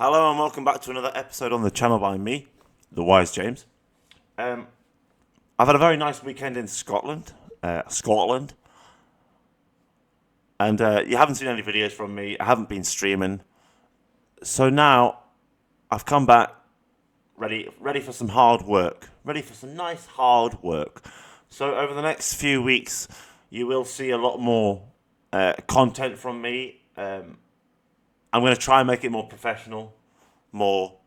Hello and welcome back to another episode on the channel by me, TheWiseJames. I've had a very nice weekend in Scotland, and you haven't seen any videos from me. I haven't been streaming, so now I've come back ready for some hard work, ready for some nice hard work. So over the next few weeks, you will see a lot more content from me. I'm going to try and make it more professional, more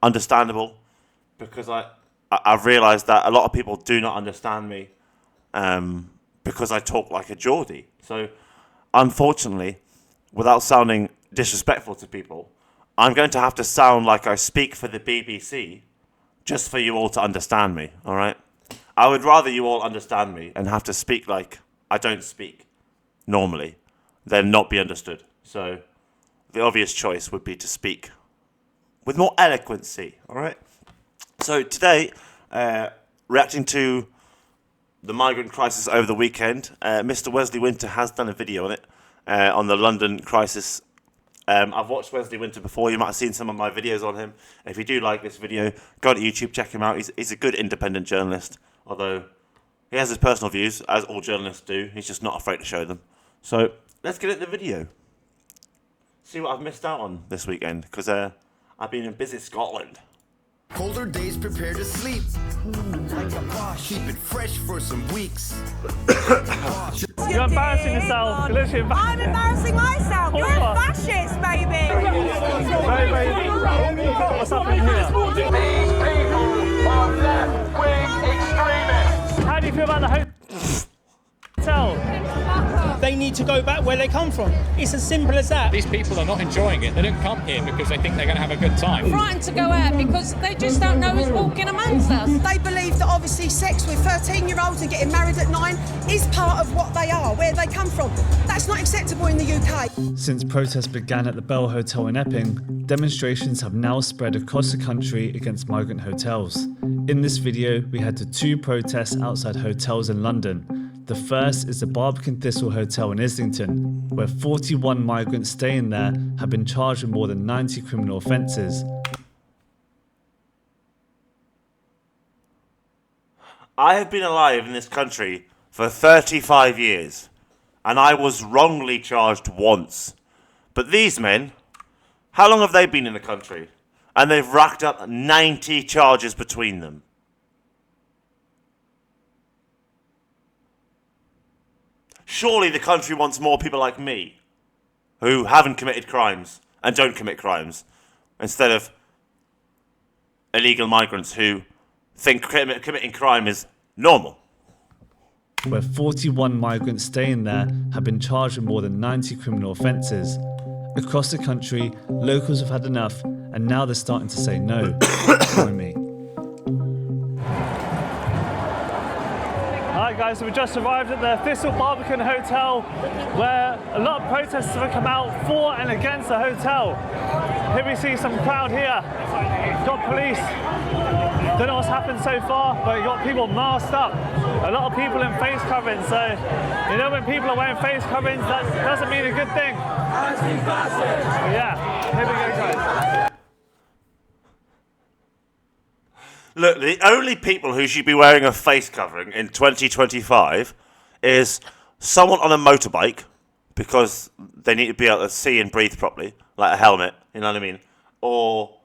understandable, because I've realised that a lot of people do not understand me because I talk like a Geordie. So, unfortunately, without sounding disrespectful to people, I'm going to have to sound like I speak for the BBC just for you all to understand me, all right? I would rather you all understand me and have to speak like I don't speak normally than not be understood. So the obvious choice would be to speak with more eloquency, all right? So today, reacting to the migrant crisis over the weekend, Mr. Wesley Winter has done a video on it, on the London crisis. I've watched Wesley Winter before. You might have seen some of my videos on him. If you do like this video, go to YouTube, check him out. He's a good independent journalist, although he has his personal views, as all journalists do. He's just not afraid to show them. So let's get into the video. See what I've missed out on this weekend, because I've been in busy Scotland. Colder days prepare to sleep. Like a boss. Keep it fresh for some weeks. You're embarrassing yourself. You're literally I'm embarrassing myself. You're a fascist, baby. What's happening here? These people are left-wing extremists. How do you feel about the hotel? They need to go back where they come from. It's as simple as that. These people are not enjoying it. They don't come here because they think they're going to have a good time. Frightened to go out because they just don't know who's walking amongst us. They believe that obviously sex with 13-year-olds and getting married at 9 is part of what they are, where they come from. That's not acceptable in the UK. Since protests began at the Bell Hotel in Epping, demonstrations have now spread across the country against migrant hotels. In this video, we head to two protests outside hotels in London. The first is the Barbican Thistle Hotel in Islington, where 41 migrants staying there have been charged with more than 90 criminal offences. I have been alive in this country for 35 years, and I was wrongly charged once. But these men, how long have they been in the country? And they've racked up 90 charges between them. Surely the country wants more people like me, who haven't committed crimes and don't commit crimes, instead of illegal migrants who think committing crime is normal. Where 41 migrants staying there have been charged with more than 90 criminal offences. Across the country, locals have had enough, and now they're starting to say no. Join me. Alright guys, so we just arrived at the Thistle Barbican Hotel, where a lot of protesters have come out for and against the hotel. Here we see some crowd here. Got police. Don't know what's happened so far, but you got people masked up. A lot of people in face coverings, so you know when people are wearing face coverings, that doesn't mean a good thing. But yeah, here we go guys. Look, the only people who should be wearing a face covering in 2025 is someone on a motorbike, because they need to be able to see and breathe properly, like a helmet, you know what I mean? Or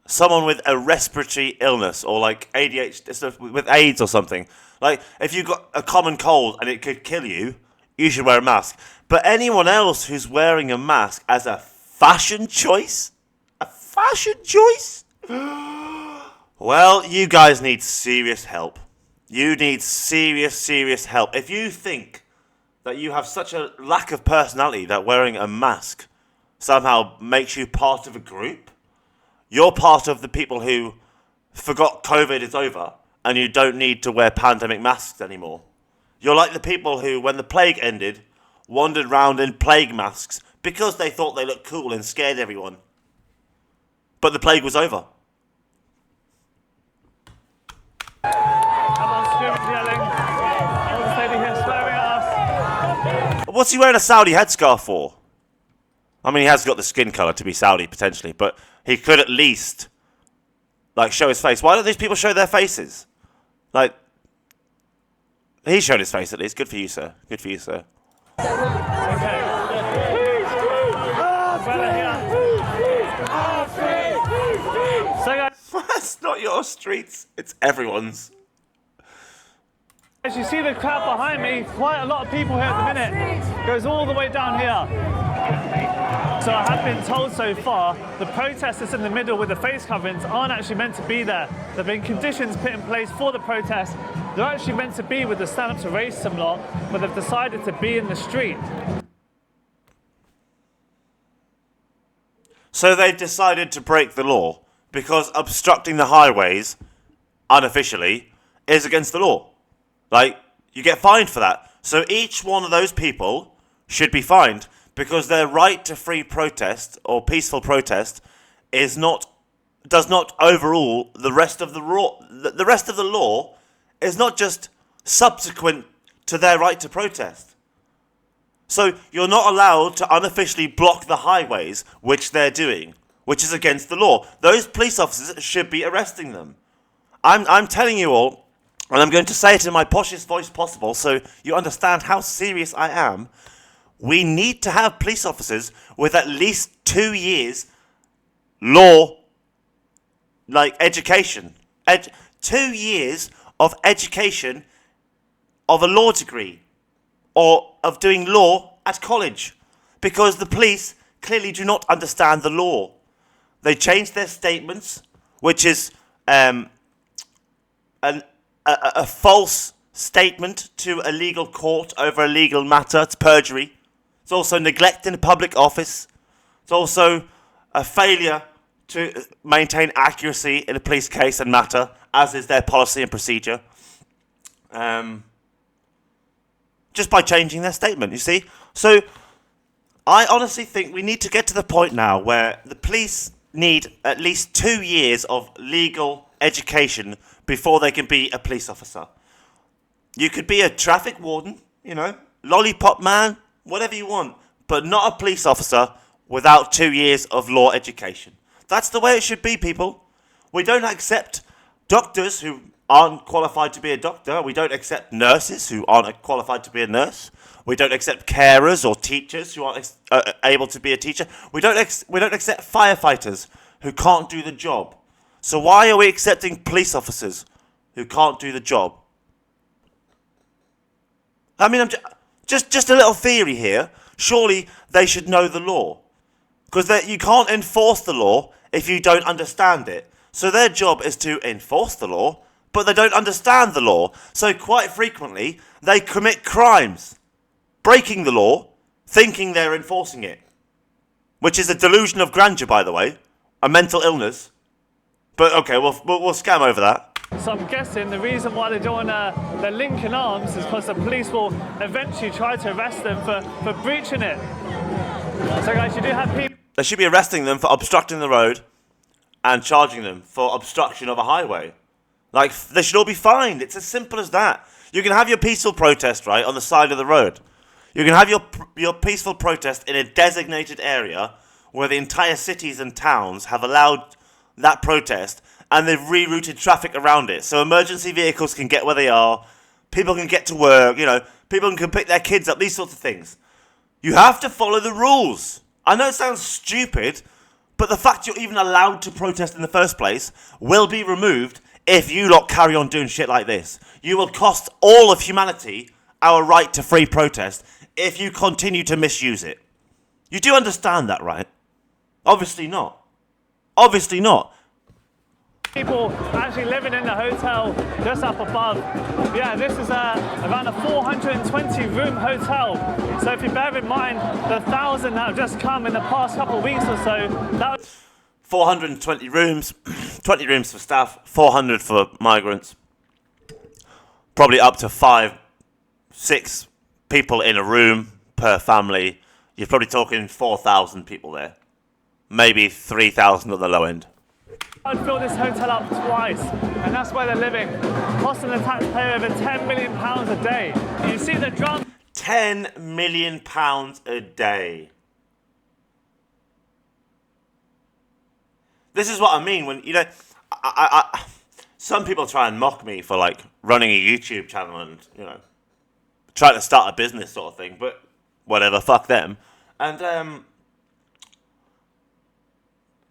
someone with a respiratory illness, or like ADHD, with AIDS or something. Like, if you've got a common cold and it could kill you, you should wear a mask. But anyone else who's wearing a mask as a fashion choice? A fashion choice? Well, you guys need serious help. You need serious help. If you think that you have such a lack of personality that wearing a mask somehow makes you part of a group, you're part of the people who forgot COVID is over and you don't need to wear pandemic masks anymore. You're like the people who, when the plague ended, wandered round in plague masks because they thought they looked cool and scared everyone. But the plague was over. Everyone's screaming, yelling. All this lady here swearing at us. What's he wearing a Saudi headscarf for? I mean, he has got the skin colour to be Saudi, potentially, but he could at least, like, show his face. Why don't these people show their faces? Like, he showed his face at least. Good for you, sir. Good for you, sir. Okay. So guys, That's not your streets. It's everyone's. as you see the crowd behind me, quite a lot of people here at the minute. Goes all the way down here. So I have been told so far, the protesters in the middle with the face coverings aren't actually meant to be there. There have been conditions put in place for the protest. They're actually meant to be with the Stand Up to Racism lot, but they've decided to be in the street. So they've decided to break the law because obstructing the highways, unofficially, is against the law. Like, you get fined for that. So each one of those people should be fined because their right to free protest or peaceful protest does not overrule the rest of the law. The rest of the law is not just subsequent to their right to protest. So you're not allowed to unofficially block the highways, which they're doing, which is against the law. Those police officers should be arresting them. I'm telling you all, and I'm going to say it in my poshest voice possible so you understand how serious I am. We need to have police officers with at least 2 years law, like education. 2 years of education of a law degree or of doing law at college. Because the police clearly do not understand the law. They changed their statements, which is a false statement to a legal court over a legal matter. It's perjury. It's also neglect in a public office. It's also a failure to maintain accuracy in a police case and matter, as is their policy and procedure. Just by changing their statement, you see? So, I honestly think we need to get to the point now where the police need at least 2 years of legal education before they can be a police officer. You could be a traffic warden, lollipop man, whatever you want, but not a police officer without 2 years of law education. That's the way it should be, people. We don't accept doctors who aren't qualified to be a doctor. We don't accept nurses who aren't qualified to be a nurse. We don't accept carers or teachers who aren't able to be a teacher. We don't accept firefighters who can't do the job. So why are we accepting police officers who can't do the job? I mean, just a little theory here. Surely they should know the law. Because you can't enforce the law if you don't understand it. So their job is to enforce the law, but they don't understand the law. So quite frequently, they commit crimes, breaking the law, thinking they're enforcing it. Which is a delusion of grandeur, by the way. A mental illness. But okay, we'll scam over that. So I'm guessing the reason why they're doing their link in arms is because the police will eventually try to arrest them for breaching it. So guys, you do have people... They should be arresting them for obstructing the road and charging them for obstruction of a highway. Like, they should all be fined. It's as simple as that. You can have your peaceful protest, right, on the side of the road. You can have your peaceful protest in a designated area where the entire cities and towns have allowed that protest and they've rerouted traffic around it. So emergency vehicles can get where they are, people can get to work, people can pick their kids up, these sorts of things. You have to follow the rules. I know it sounds stupid, but the fact you're even allowed to protest in the first place will be removed if you lot carry on doing shit like this. You will cost all of humanity our right to free protest if you continue to misuse it. You do understand that, right? Obviously not. Obviously not. People actually living in the hotel just up above. Yeah, this is around a 420-room hotel. So if you bear in mind the 1,000 that have just come in the past couple of weeks or so, that was 420 rooms, 20 rooms for staff, 400 for migrants. Probably up to 5, 6 people in a room per family. You're probably talking 4,000 people there. Maybe 3,000 at the low end. I'd fill this hotel up twice, and that's where they're living, costing the taxpayer over £10 million a day. You see the drum. £10 million a day. This is what I mean when, you know, some people try and mock me for, like, running a YouTube channel and, you know, trying to start a business sort of thing, but whatever, fuck them. And,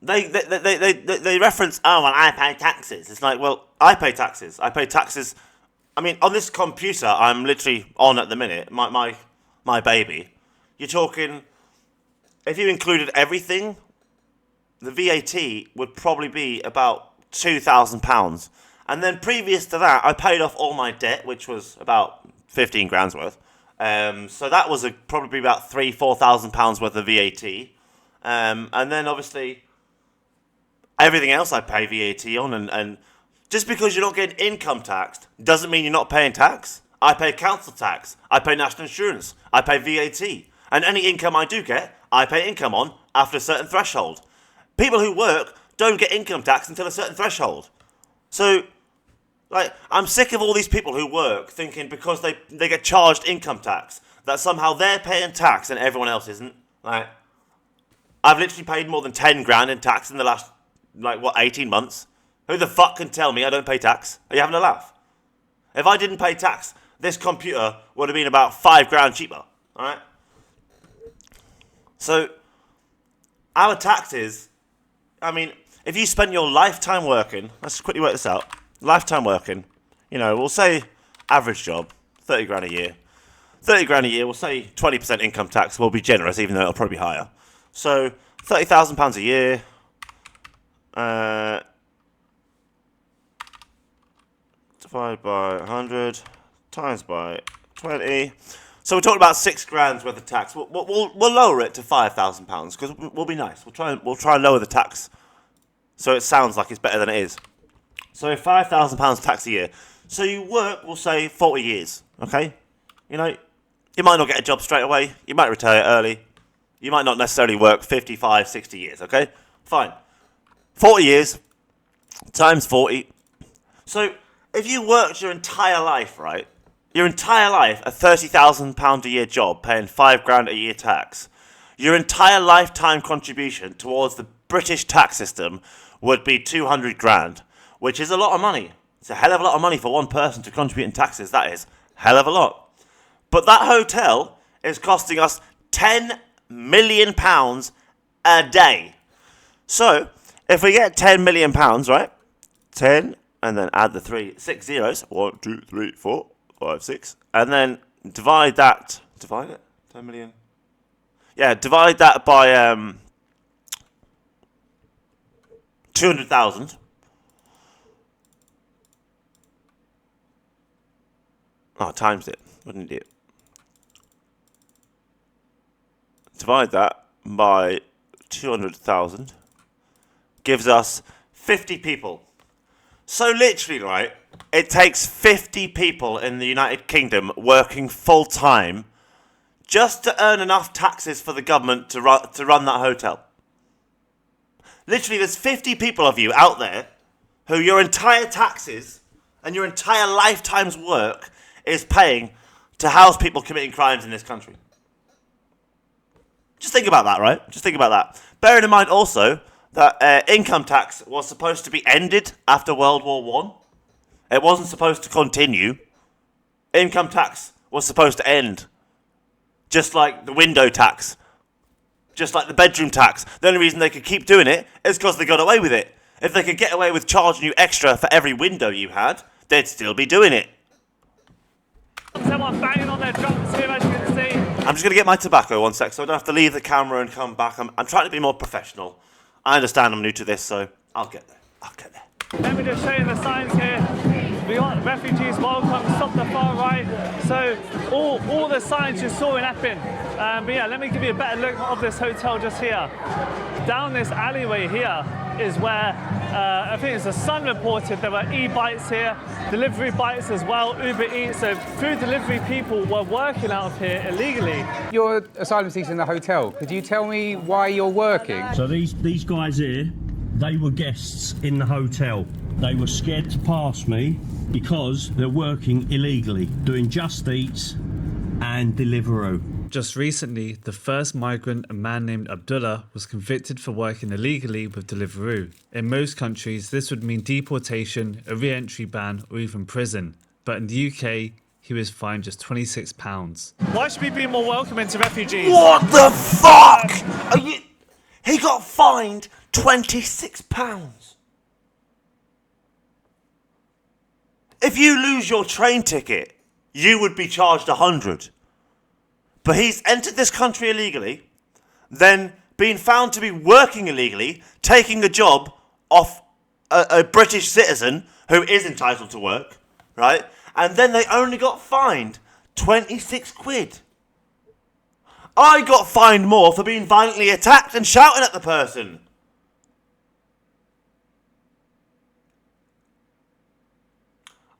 They reference, oh, well, I pay taxes. It's like, well, I pay taxes. I pay taxes. I mean, on this computer I'm literally on at the minute, my baby, you're talking, if you included everything, the VAT would probably be about £2,000. And then previous to that, I paid off all my debt, which was about 15 grand's worth. So that was probably about £4,000 worth of VAT. And then obviously everything else I pay VAT on, and just because you're not getting income taxed doesn't mean you're not paying tax. I pay council tax, I pay national insurance, I pay VAT, and any income I do get, I pay income on after a certain threshold. People who work don't get income tax until a certain threshold. So, like, I'm sick of all these people who work thinking because they get charged income tax that somehow they're paying tax and everyone else isn't. Like, I've literally paid more than 10 grand in tax in the last, 18 months. Who the fuck can tell me I don't pay tax? Are you having a laugh? If I didn't pay tax, this computer would have been about 5 grand cheaper. Alright? So, our taxes, I mean, if you spend your lifetime working, let's quickly work this out. Lifetime working, you know, we'll say average job, 30 grand a year. 30 grand a year, we'll say 20% income tax, we'll be generous, even though it'll probably be higher. So, £30,000 a year, divided by 100, times by 20. So we're talking about 6 grand's worth of tax. We'll lower it to £5,000 because we'll be nice. We'll try and lower the tax so it sounds like it's better than it is. So £5,000 tax a year. So you work, we'll say 40 years. Okay, you know, you might not get a job straight away. You might retire early. You might not necessarily work 55, 60 years. Okay, fine. 40 years times 40. So if you worked your entire life, right? Your entire life, a £30,000 a year job paying 5 grand a year tax, your entire lifetime contribution towards the British tax system would be 200 grand, which is a lot of money. It's a hell of a lot of money for one person to contribute in taxes. That is hell of a lot. But that hotel is costing us £10 million a day. So if we get £10 million, right? 10, and then add the 6 zeros. 1, 2, 3, 4, 5, 6. And then divide it? 10 million? Yeah, divide that by 200,000. Oh, times it. Wouldn't it? Divide that by 200,000. Gives us 50 people. So literally, right, it takes 50 people in the United Kingdom working full-time just to earn enough taxes for the government to run that hotel. Literally, there's 50 people of you out there who your entire taxes and your entire lifetime's work is paying to house people committing crimes in this country. Just think about that, right? Just think about that. Bearing in mind also that income tax was supposed to be ended after World War I. It wasn't supposed to continue. Income tax was supposed to end. Just like the window tax. Just like the bedroom tax. The only reason they could keep doing it is because they got away with it. If they could get away with charging you extra for every window you had, they'd still be doing it. Someone banging on their drums here, as you can see. I'm just going to get my tobacco 1 sec so I don't have to leave the camera and come back. I'm trying to be more professional. I understand I'm new to this, so I'll get there. Let me just show you the signs here. We got refugees welcome, stop the far right. So all the signs you saw in Epping. But yeah, let me give you a better look of this hotel just here. Down this alleyway here is where I think it's the Sun reported there were e-bites here, delivery bites as well, Uber Eats. So food delivery people were working out of here illegally. You're asylum seekers in the hotel. Could you tell me why you're working? So these guys here, they were guests in the hotel. They were scared to pass me because they're working illegally, doing Just Eats and Deliveroo. just recently, the first migrant, a man named Abdullah, was convicted for working illegally with Deliveroo. In most countries, this would mean deportation, a re-entry ban, or even prison. But in the UK, he was fined just £26. Why should we be more welcoming to refugees? What the fuck? He got fined £26. If you lose your train ticket, you would be charged £100. But he's entered this country illegally, then been found to be working illegally, taking a job off a British citizen who is entitled to work, right? And then they only got fined 26 quid. I got fined more for being violently attacked and shouting at the person.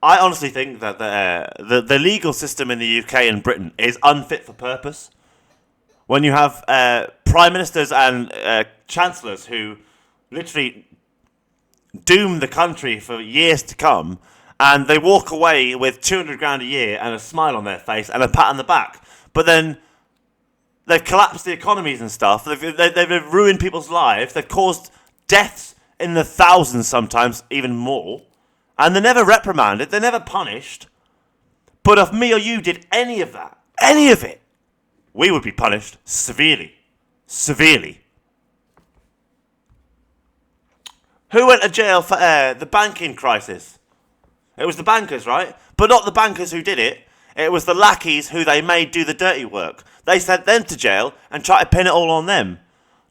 I honestly think that the legal system in the UK and Britain is unfit for purpose. When you have prime ministers and chancellors who literally doom the country for years to come, and they walk away with 200 grand a year and a smile on their face and a pat on the back, but then they've collapsed the economies and stuff. They've ruined people's lives. They've caused deaths in the thousands, sometimes even more. And they're never reprimanded, they're never punished. But if me or you did any of that, any of it, we would be punished severely. Severely. Who went to jail for the banking crisis? It was the bankers, right? But not the bankers who did it. It was the lackeys who they made do the dirty work. They sent them to jail and tried to pin it all on them.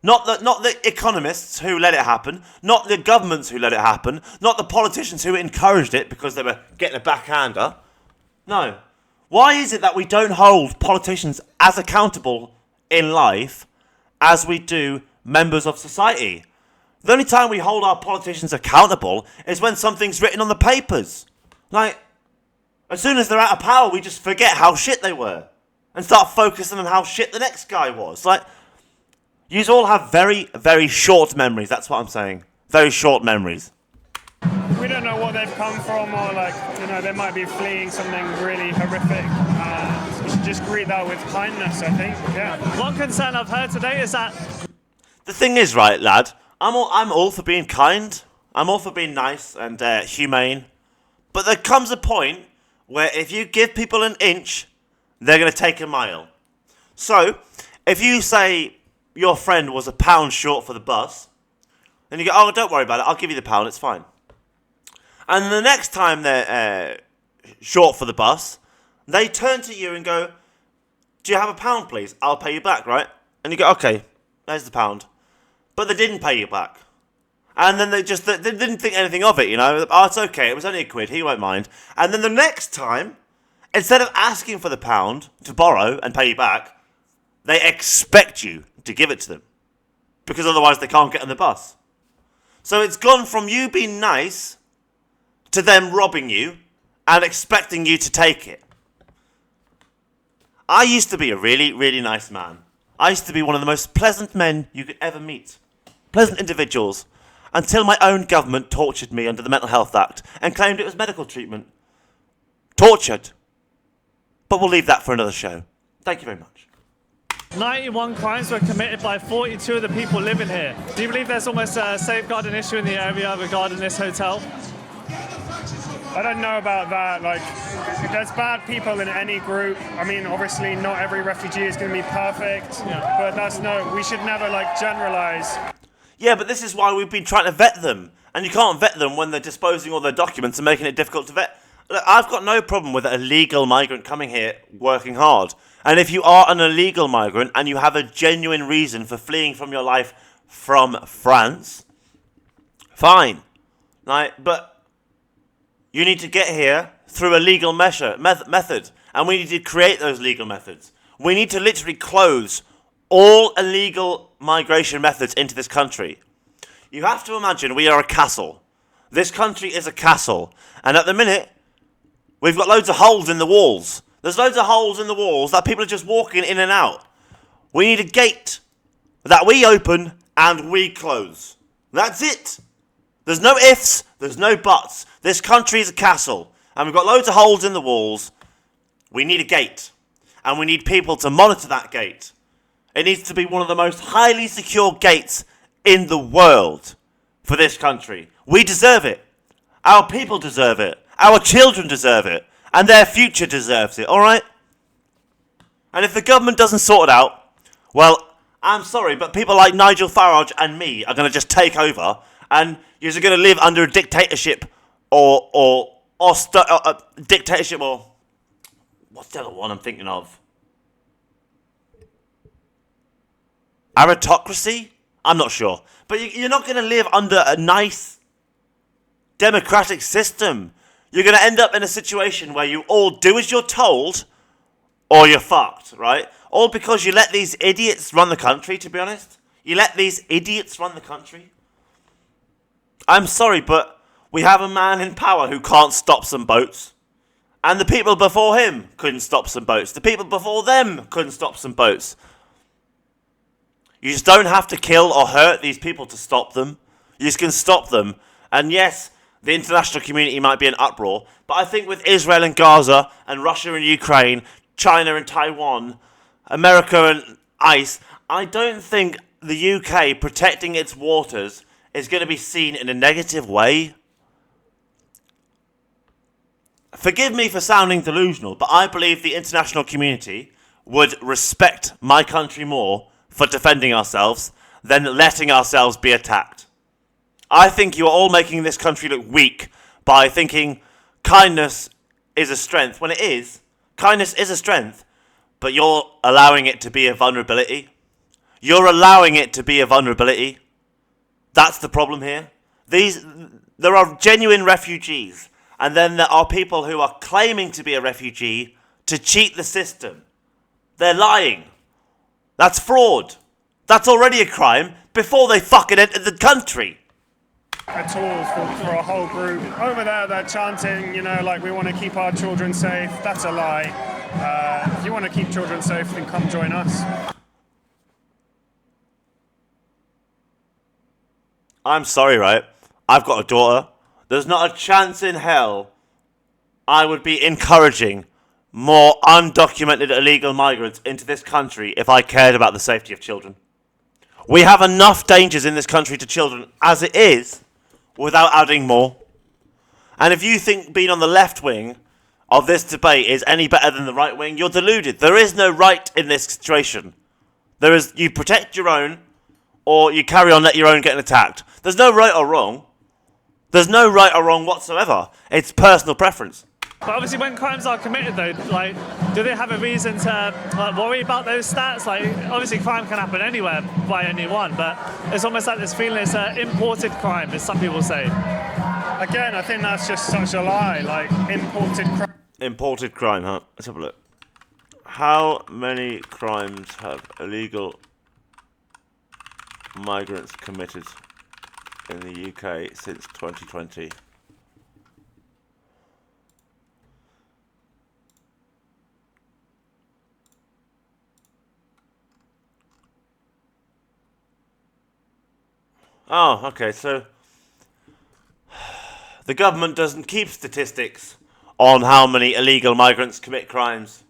Not the economists who let it happen, not the governments who let it happen, not the politicians who encouraged it because they were getting a backhander. No. Why is it that we don't hold politicians as accountable in life as we do members of society? The only time we hold our politicians accountable is when something's written on the papers. Like, as soon as they're out of power, we just forget how shit they were and start focusing on how shit the next guy was. Like, you all have very, very short memories. That's what I'm saying. Very short memories. We don't know what they've come from, or they might be fleeing something really horrific. We should just greet that with kindness, I think. Yeah. One concern I've heard today is that the thing is, right, lad, I'm all for being kind. I'm all for being nice and humane. But there comes a point where if you give people an inch, they're going to take a mile. So, if you say your friend was £1 short for the bus, then you go, oh, don't worry about it, I'll give you the £1, it's fine. And the next time they're short for the bus, they turn to you and go, do you have £1, please? I'll pay you back, right? And you go, okay, there's the £1. But they didn't pay you back. And then they didn't think anything of it, you know. Oh, it's okay, it was only £1, he won't mind. And then the next time, instead of asking for the £1 to borrow and pay you back, they expect you to give it to them. Because otherwise they can't get on the bus. So it's gone from you being nice to them robbing you and expecting you to take it. I used to be a really, really nice man. I used to be one of the most pleasant men you could ever meet. Pleasant individuals. Until my own government tortured me under the Mental Health Act and claimed it was medical treatment. Tortured. But we'll leave that for another show. Thank you very much. 91 crimes were committed by 42 of the people living here. Do you believe there's almost a safeguarding issue in the area regarding this hotel? I don't know about that. Like, there's bad people in any group. I mean, obviously, not every refugee is going to be perfect, but we should never generalize. Yeah, but this is why we've been trying to vet them. And you can't vet them when they're disposing all their documents and making it difficult to vet. Look, I've got no problem with a legal migrant coming here working hard. And if you are an illegal migrant and you have a genuine reason for fleeing from your life from France, fine. But you need to get here through a legal method. And we need to create those legal methods. We need to literally close all illegal migration methods into this country. You have to imagine we are a castle. This country is a castle. And at the minute, we've got loads of holes in the walls. There's loads of holes in the walls that people are just walking in and out. We need a gate that we open and we close. That's it. There's no ifs, there's no buts. This country is a castle. And we've got loads of holes in the walls. We need a gate. and we need people to monitor that gate. It needs to be one of the most highly secure gates in the world for this country. We deserve it. Our people deserve it. Our children deserve it. And their future deserves it, alright? And if the government doesn't sort it out, well, I'm sorry, but people like Nigel Farage and me are going to just take over, and you're going to live under a dictatorship or dictatorship, or what's the other one I'm thinking of? Aristocracy? I'm not sure. But you're not going to live under a nice democratic system. You're going to end up in a situation where you all do as you're told, or you're fucked, right? All because you let these idiots run the country, to be honest. You let these idiots run the country. I'm sorry, but we have a man in power who can't stop some boats. And the people before him couldn't stop some boats. The people before them couldn't stop some boats. You just don't have to kill or hurt these people to stop them. You just can stop them. And yes, the international community might be in uproar, but I think with Israel and Gaza and Russia and Ukraine, China and Taiwan, America and ICE, I don't think the UK protecting its waters is going to be seen in a negative way. Forgive me for sounding delusional, but I believe the international community would respect my country more for defending ourselves than letting ourselves be attacked. I think you are all making this country look weak by thinking kindness is a strength. When it is, kindness is a strength, but you're allowing it to be a vulnerability. You're allowing it to be a vulnerability. That's the problem here. There are genuine refugees, and then there are people who are claiming to be a refugee to cheat the system. They're lying. That's fraud. That's already a crime before they fucking entered the country. At all for a whole group. Over there, they're chanting, you know, like we want to keep our children safe. That's a lie. If you want to keep children safe, then come join us. I'm sorry, right? I've got a daughter. There's not a chance in hell I would be encouraging more undocumented illegal migrants into this country if I cared about the safety of children. We have enough dangers in this country to children as it is, without adding more. And if you think being on the left wing of this debate is any better than the right wing, you're deluded. There is no right in this situation. You protect your own, or you carry on letting your own getting attacked. There's no right or wrong. There's no right or wrong whatsoever. It's personal preference. But obviously when crimes are committed though, like, do they have a reason to worry about those stats? Like, obviously crime can happen anywhere by anyone, but it's almost like this feeling it's an imported crime, as some people say. Again, I think that's just such a lie, like imported crime. Imported crime, huh? Let's have a look. How many crimes have illegal migrants committed in the UK since 2020? Oh, okay, so the government doesn't keep statistics on how many illegal migrants commit crimes.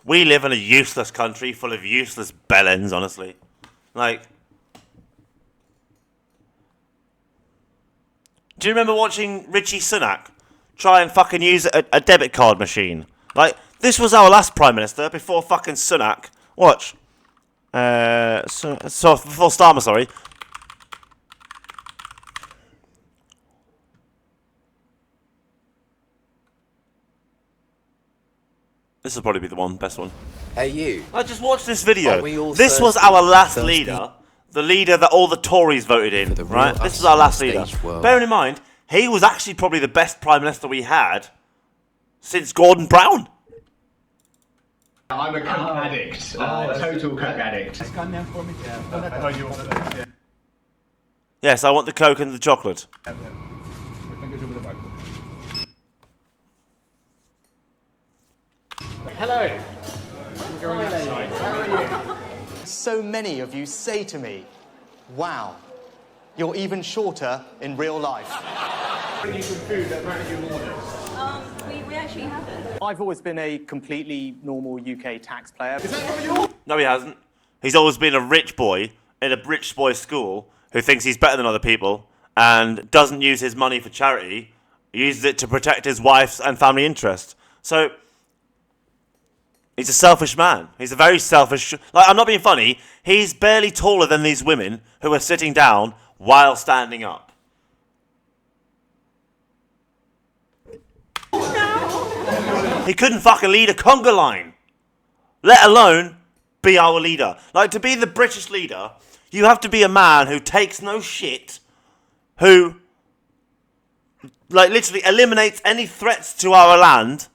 We live in a useless country full of useless bellends, honestly. Like, do you remember watching Richie Sunak try and fucking use a debit card machine? Like, this was our last Prime Minister before fucking Sunak. Watch. So before Starmer, sorry. This will probably be the best one. Hey, you. I just watched this video. This was our last leader. The leader that all the Tories voted in, right? This is our last leader. Bearing in mind, he was actually probably the best Prime Minister we had since Gordon Brown. I'm a coke addict. Total coke addict. Yes, I want the Coke and the chocolate. Hello. So many of you say to me, wow, you're even shorter in real life. Bring you some food, they're bringing you orders. actually haven't. I've always been a completely normal UK taxpayer. No, he hasn't. He's always been a rich boy in a rich boys' school who thinks he's better than other people and doesn't use his money for charity. He uses it to protect his wife's and family interests. So, he's a selfish man. He's a very selfish... Like, I'm not being funny. He's barely taller than these women who are sitting down while standing up. He couldn't fucking lead a conga line, let alone be our leader. Like, to be the British leader, you have to be a man who takes no shit, who, like, literally eliminates any threats to our land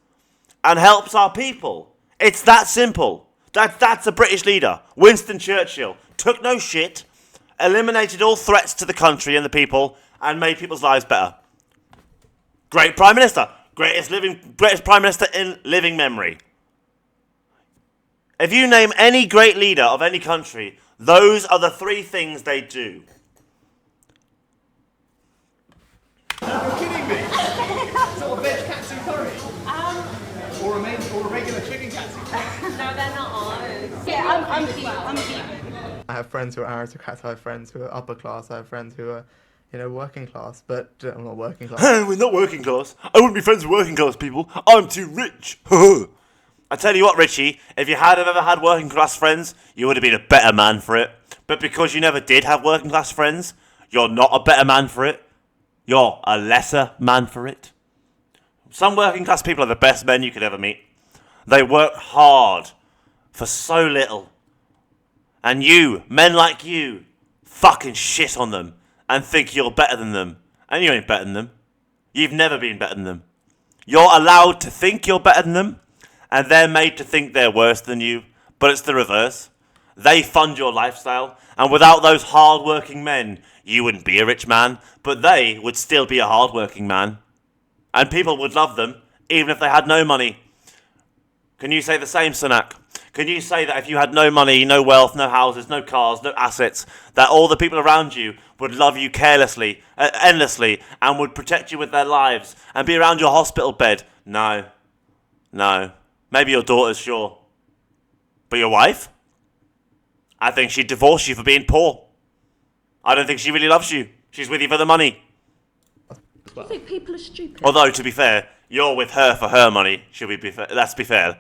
and helps our people. It's that simple. That's a British leader. Winston Churchill took no shit, eliminated all threats to the country and the people, and made people's lives better. Great Prime Minister. Greatest Prime Minister in living memory. If you name any great leader of any country, those are the three things they do. You're kidding me? Sort of veg katsu curry? Or a regular chicken katsu curry? No, they're not ours. Yeah, I'm vegan. I have friends who are aristocrats, I have friends who are upper class, I have friends who are, you know, working class, but I'm not working class. We're not working class. I wouldn't be friends with working class people. I'm too rich. I tell you what, Richie, if you had ever had working class friends, you would have been a better man for it. But because you never did have working class friends, you're not a better man for it. You're a lesser man for it. Some working class people are the best men you could ever meet. They work hard for so little. And you, men like you, fucking shit on them and think you're better than them. And you ain't better than them. You've never been better than them. You're allowed to think you're better than them, and they're made to think they're worse than you, but it's the reverse. They fund your lifestyle, and without those hard-working men, you wouldn't be a rich man, but they would still be a hard-working man. And people would love them, even if they had no money. Can you say the same, Sunak? Can you say that if you had no money, no wealth, no houses, no cars, no assets, that all the people around you would love you carelessly, endlessly, and would protect you with their lives, and be around your hospital bed? No. No. Maybe your daughters, sure. But your wife? I think she'd divorce you for being poor. I don't think she really loves you. She's with you for the money. You think people are stupid? Although, to be fair, you're with her for her money. Should we be fair? Let's be fair.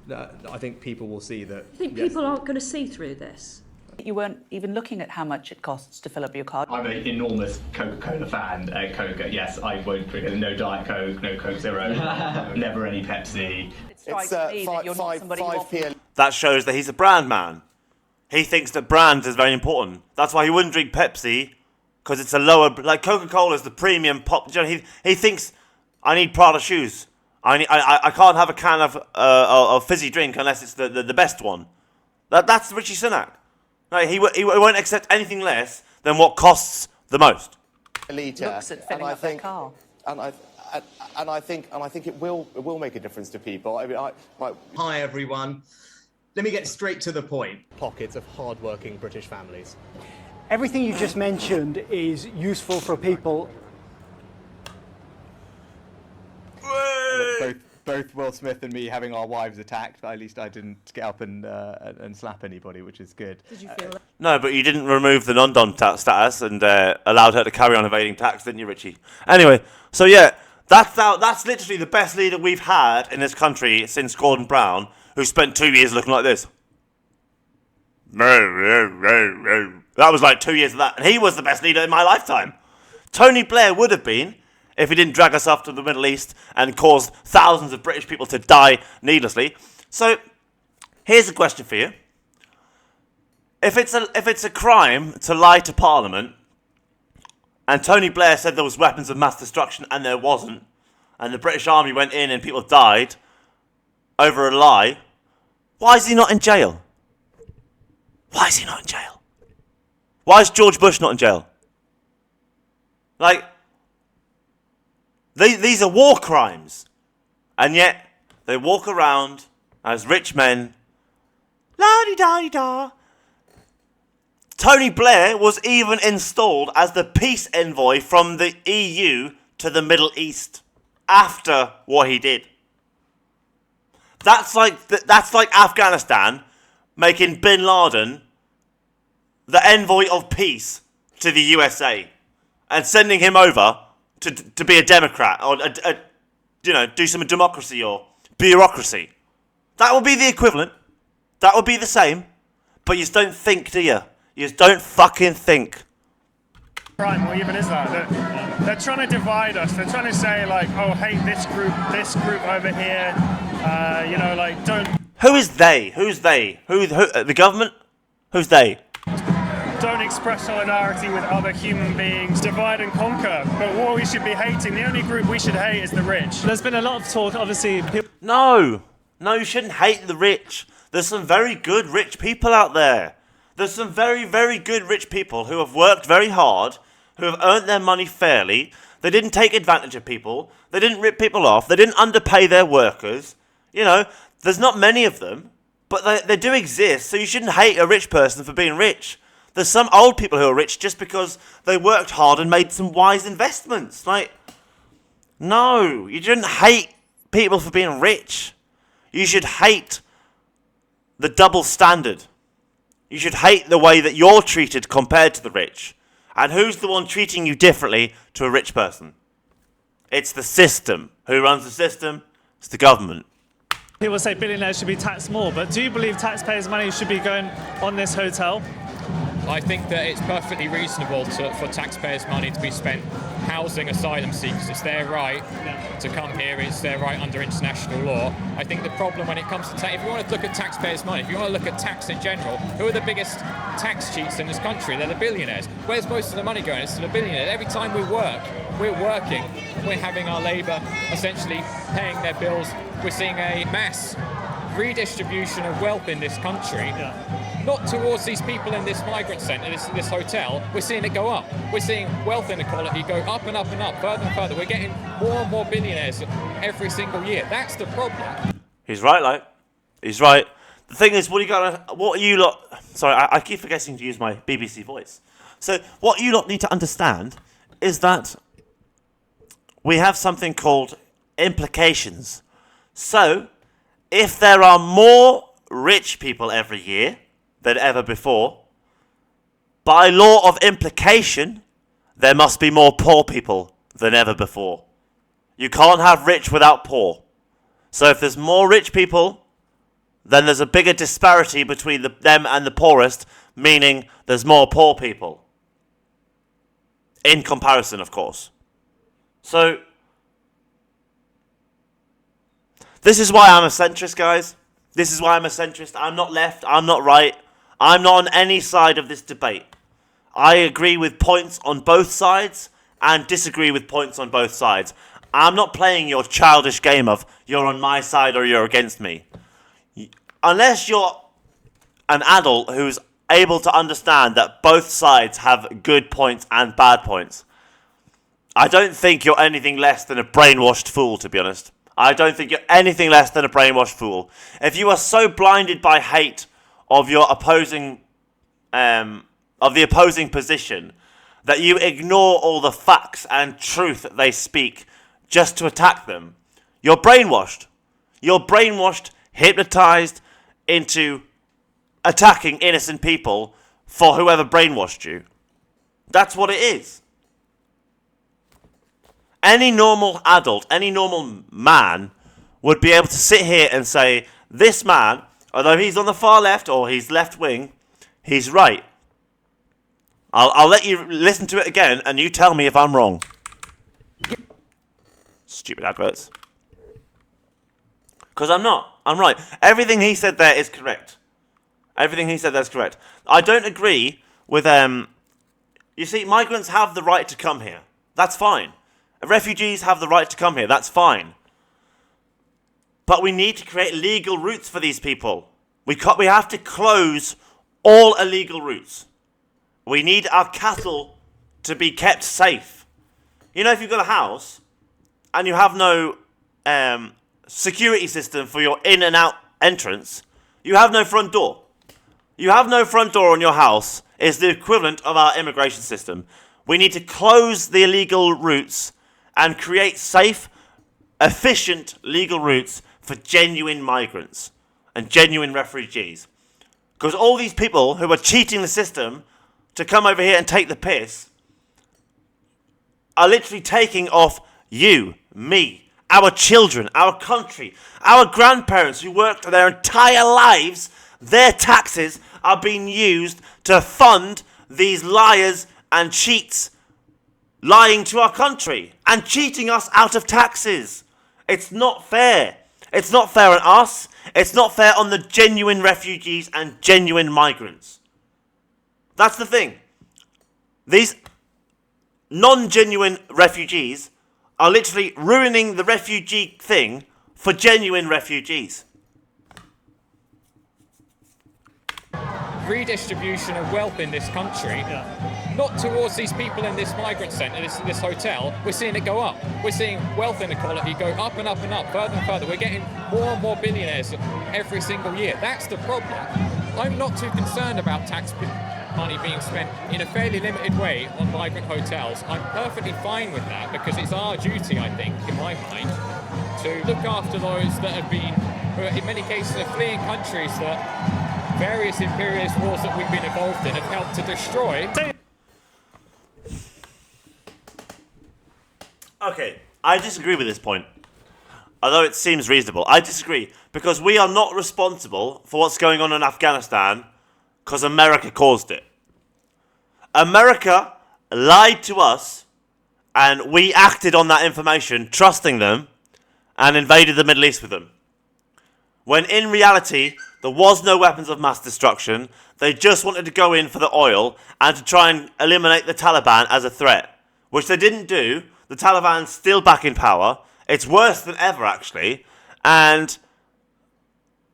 I think people will see that. You think people aren't going to see through this? You weren't even looking at how much it costs to fill up your car. I'm an enormous Coca-Cola fan. Coca, yes, I won't drink no Diet Coke, no Coke Zero, never any Pepsi. It strikes me that you're not somebody who offers... That shows that he's a brand man. He thinks that brand is very important. That's why he wouldn't drink Pepsi, because it's a lower... Like, Coca-Cola is the premium pop... You know, he thinks, I need Prada shoes. I can't have a can of fizzy drink unless it's the best one. That's Richie Sunak. No, he won't accept anything less than what costs the most. Looks at filling up their car. And I think it will make a difference to people. I mean, Hi everyone. Let me get straight to the point. Pockets of hard-working British families. Everything you just mentioned is useful for people. Both Will Smith and me having our wives attacked, but at least I didn't get up and slap anybody, which is good. Did you feel that? No, but you didn't remove the non-dom status and allowed her to carry on evading tax, didn't you, Richie? Anyway, so yeah, that's literally the best leader we've had in this country since Gordon Brown, who spent 2 years looking like this. That was like 2 years of that, and he was the best leader in my lifetime. Tony Blair would have been, if he didn't drag us off to the Middle East and caused thousands of British people to die needlessly. So, here's a question for you. If it's a crime to lie to Parliament, and Tony Blair said there was weapons of mass destruction and there wasn't, and the British Army went in and people died over a lie, why is he not in jail? Why is he not in jail? Why is George Bush not in jail? Like, these are war crimes. And yet, they walk around as rich men. La-di-da-di-da. Tony Blair was even installed as the peace envoy from the EU to the Middle East. after what he did. That's like Afghanistan making Bin Laden the envoy of peace to the USA and sending him over to be a Democrat or do some democracy or bureaucracy. That would be the equivalent. That would be the same. But you just don't think, do you? You just don't fucking think. Crime, or even is that? They're trying to divide us. They're trying to say like, oh, hate this group over here. Like don't. Who is they? Who's they? Who? The government? Who's they? Don't express solidarity with other human beings. Divide and conquer. But what we should be hating, the only group we should hate is the rich. There's been a lot of talk, obviously. No, you shouldn't hate the rich. There's some very good rich people out there. There's some very, very good rich people who have worked very hard, who have earned their money fairly. They didn't take advantage of people. They didn't rip people off. They didn't underpay their workers. There's not many of them, but they do exist, so you shouldn't hate a rich person for being rich. There's some old people who are rich just because they worked hard and made some wise investments. No, you shouldn't hate people for being rich. You should hate the double standard. You should hate the way that you're treated compared to the rich. And who's the one treating you differently to a rich person? It's the system. Who runs the system? It's the government. People say billionaires should be taxed more, but do you believe taxpayers' money should be going on this hotel? I think that it's perfectly reasonable for taxpayers' money to be spent housing asylum seekers. It's their right to come here. It's their right under international law. I think the problem when it comes to tax, if you want to look at taxpayers' money, if you want to look at tax in general, who are the biggest tax cheats in this country? They're the billionaires. Where's most of the money going? It's to the billionaires. Every time we work, we're working. We're having our labour essentially paying their bills. We're seeing a mass redistribution of wealth in this country, not towards these people in this migrant centre, this hotel. We're seeing it go up. We're seeing wealth inequality go up and up and up, further and further. We're getting more and more billionaires every single year. That's the problem. He's right, He's right. The thing is, sorry, I keep forgetting to use my BBC voice. So what you lot need to understand is that we have something called implications. So, if there are more rich people every year than ever before, by law of implication, there must be more poor people than ever before. You can't have rich without poor. So if there's more rich people, then there's a bigger disparity between them and the poorest, meaning there's more poor people. In comparison, of course. So, this is why I'm a centrist, guys. This is why I'm a centrist. I'm not left. I'm not right. I'm not on any side of this debate. I agree with points on both sides and disagree with points on both sides. I'm not playing your childish game of you're on my side or you're against me. Unless you're an adult who's able to understand that both sides have good points and bad points, I don't think you're anything less than a brainwashed fool, to be honest. I don't think you're anything less than a brainwashed fool. If you are so blinded by hate of your opposing, of the opposing position, that you ignore all the facts and truth that they speak just to attack them, you're brainwashed. You're brainwashed, hypnotized into attacking innocent people for whoever brainwashed you. That's what it is. Any normal adult, any normal man would be able to sit here and say, this man, although he's on the far left or he's left wing, he's right. I'll let you listen to it again and you tell me if I'm wrong. Stupid adverts. Because I'm not. I'm right. Everything he said there is correct. Everything he said there is correct. I don't agree with, you see, migrants have the right to come here. That's fine. Refugees have the right to come here. That's fine. But we need to create legal routes for these people. We have to close all illegal routes. We need our cattle to be kept safe. You know, if you've got a house and you have no security system for your in and out entrance, you have no front door. You have no front door on your house is the equivalent of our immigration system. We need to close the illegal routes and create safe efficient legal routes for genuine migrants and genuine refugees. Because all these people who are cheating the system to come over here and take the piss are literally taking off you, me, our children, our country, our grandparents who worked their entire lives. Their taxes are being used to fund these liars and cheats lying to our country and cheating us out of taxes. It's not fair. It's not fair on us. It's not fair on the genuine refugees and genuine migrants. That's the thing. These non-genuine refugees are literally ruining the refugee thing for genuine refugees. Redistribution of wealth in this country, not towards these people in this migrant centre, this hotel. We're seeing it go up. We're seeing wealth inequality go up and up and up, further and further. We're getting more and more billionaires every single year. That's the problem. I'm not too concerned about tax money being spent in a fairly limited way on migrant hotels. I'm perfectly fine with that because it's our duty, I think, in my mind, to look after those that have been, in many cases, are fleeing countries that various imperialist wars that we've been involved in have helped to destroy. Okay, I disagree with this point. Although it seems reasonable. I disagree because we are not responsible for what's going on in Afghanistan because America caused it. America lied to us and we acted on that information, trusting them, and invaded the Middle East with them. When in reality, there was no weapons of mass destruction. They just wanted to go in for the oil and to try and eliminate the Taliban as a threat, which they didn't do. The Taliban's still back in power. It's worse than ever, actually. And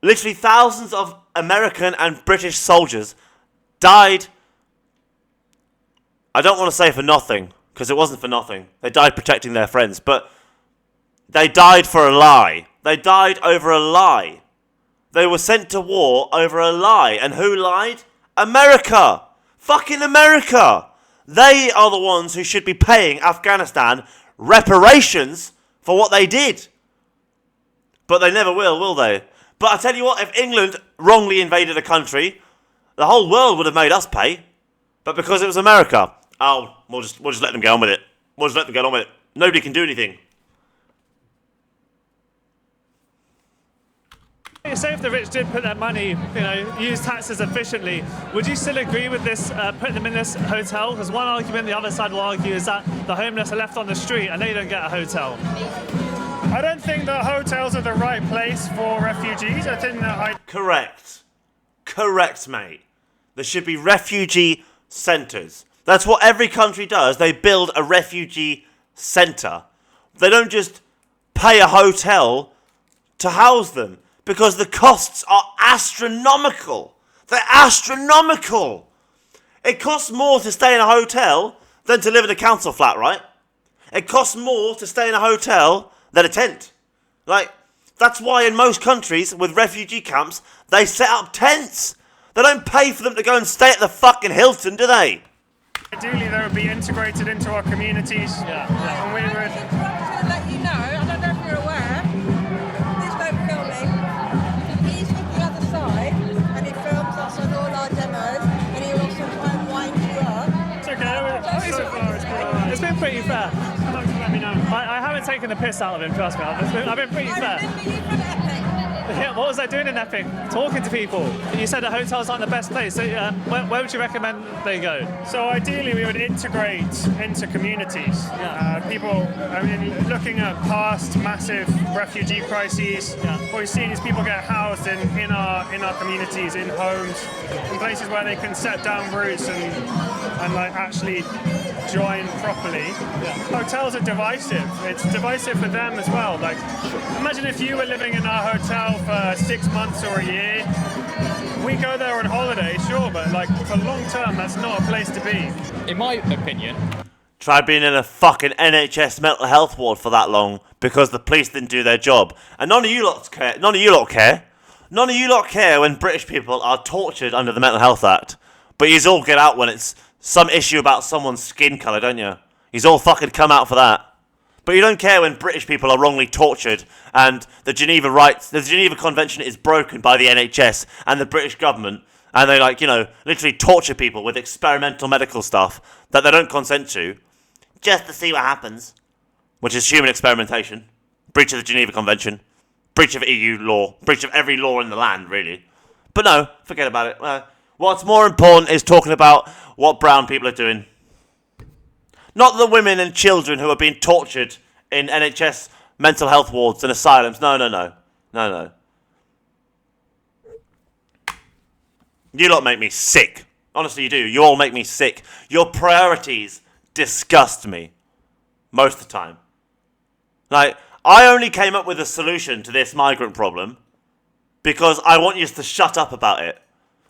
literally thousands of American and British soldiers died. I don't want to say for nothing, because it wasn't for nothing. They died protecting their friends, but they died for a lie. They died over a lie. They were sent to war over a lie. And who lied? America. Fucking America. They are the ones who should be paying Afghanistan reparations for what they did. But they never will they? But I tell you what, if England wrongly invaded a country, the whole world would have made us pay. But because it was America, we'll just let them get on with it. We'll just let them get on with it. Nobody can do anything. Say if the rich did put their money, use taxes efficiently, would you still agree with this, putting them in this hotel? Because one argument the other side will argue is that the homeless are left on the street and they don't get a hotel. I don't think that hotels are the right place for refugees. I think that Correct, mate. There should be refugee centres. That's what every country does. They build a refugee centre. They don't just pay a hotel to house them. Because the costs are astronomical. They're astronomical. It costs more to stay in a hotel than to live in a council flat, right? It costs more to stay in a hotel than a tent. That's why in most countries with refugee camps, they set up tents. They don't pay for them to go and stay at the fucking Hilton, do they? Ideally, they would be integrated into our communities. Yeah. And we would... To let you know, I don't know if you're aware, and he films us on all our demos, and he will also try and wind you up. It's okay. It's been pretty fair. Let me know. I haven't taken the piss out of him, trust me. I've been pretty fair. I remember you from Epic. Yeah, what was I doing in Epping? Talking to people. You said the hotels aren't the best place. So, where would you recommend they go? So ideally, we would integrate into communities. People, looking at past massive refugee crises, what we've seen is people get housed in our communities, in homes, in places where they can set down roots and actually join properly. Hotels are divisive. It's divisive for them as well. Imagine if you were living in our hotel for 6 months or a year. We go there on holiday, sure, but for long term, that's not a place to be. In my opinion, try being in a fucking NHS mental health ward for that long because the police didn't do their job, and none of you lot care. None of you lot care when British people are tortured under the Mental Health Act, but you all get out when it's some issue about someone's skin colour, don't you? You all fucking come out for that. But you don't care when British people are wrongly tortured and the Geneva Convention is broken by the NHS and the British government, and they literally torture people with experimental medical stuff that they don't consent to, just to see what happens, which is human experimentation, breach of the Geneva Convention, breach of EU law, breach of every law in the land, really. But no, forget about it. What's more important is talking about what brown people are doing. Not the women and children who are being tortured in NHS mental health wards and asylums. No. You lot make me sick. Honestly, you do. You all make me sick. Your priorities disgust me. Most of the time. Like, I only came up with a solution to this migrant problem because I want you to shut up about it.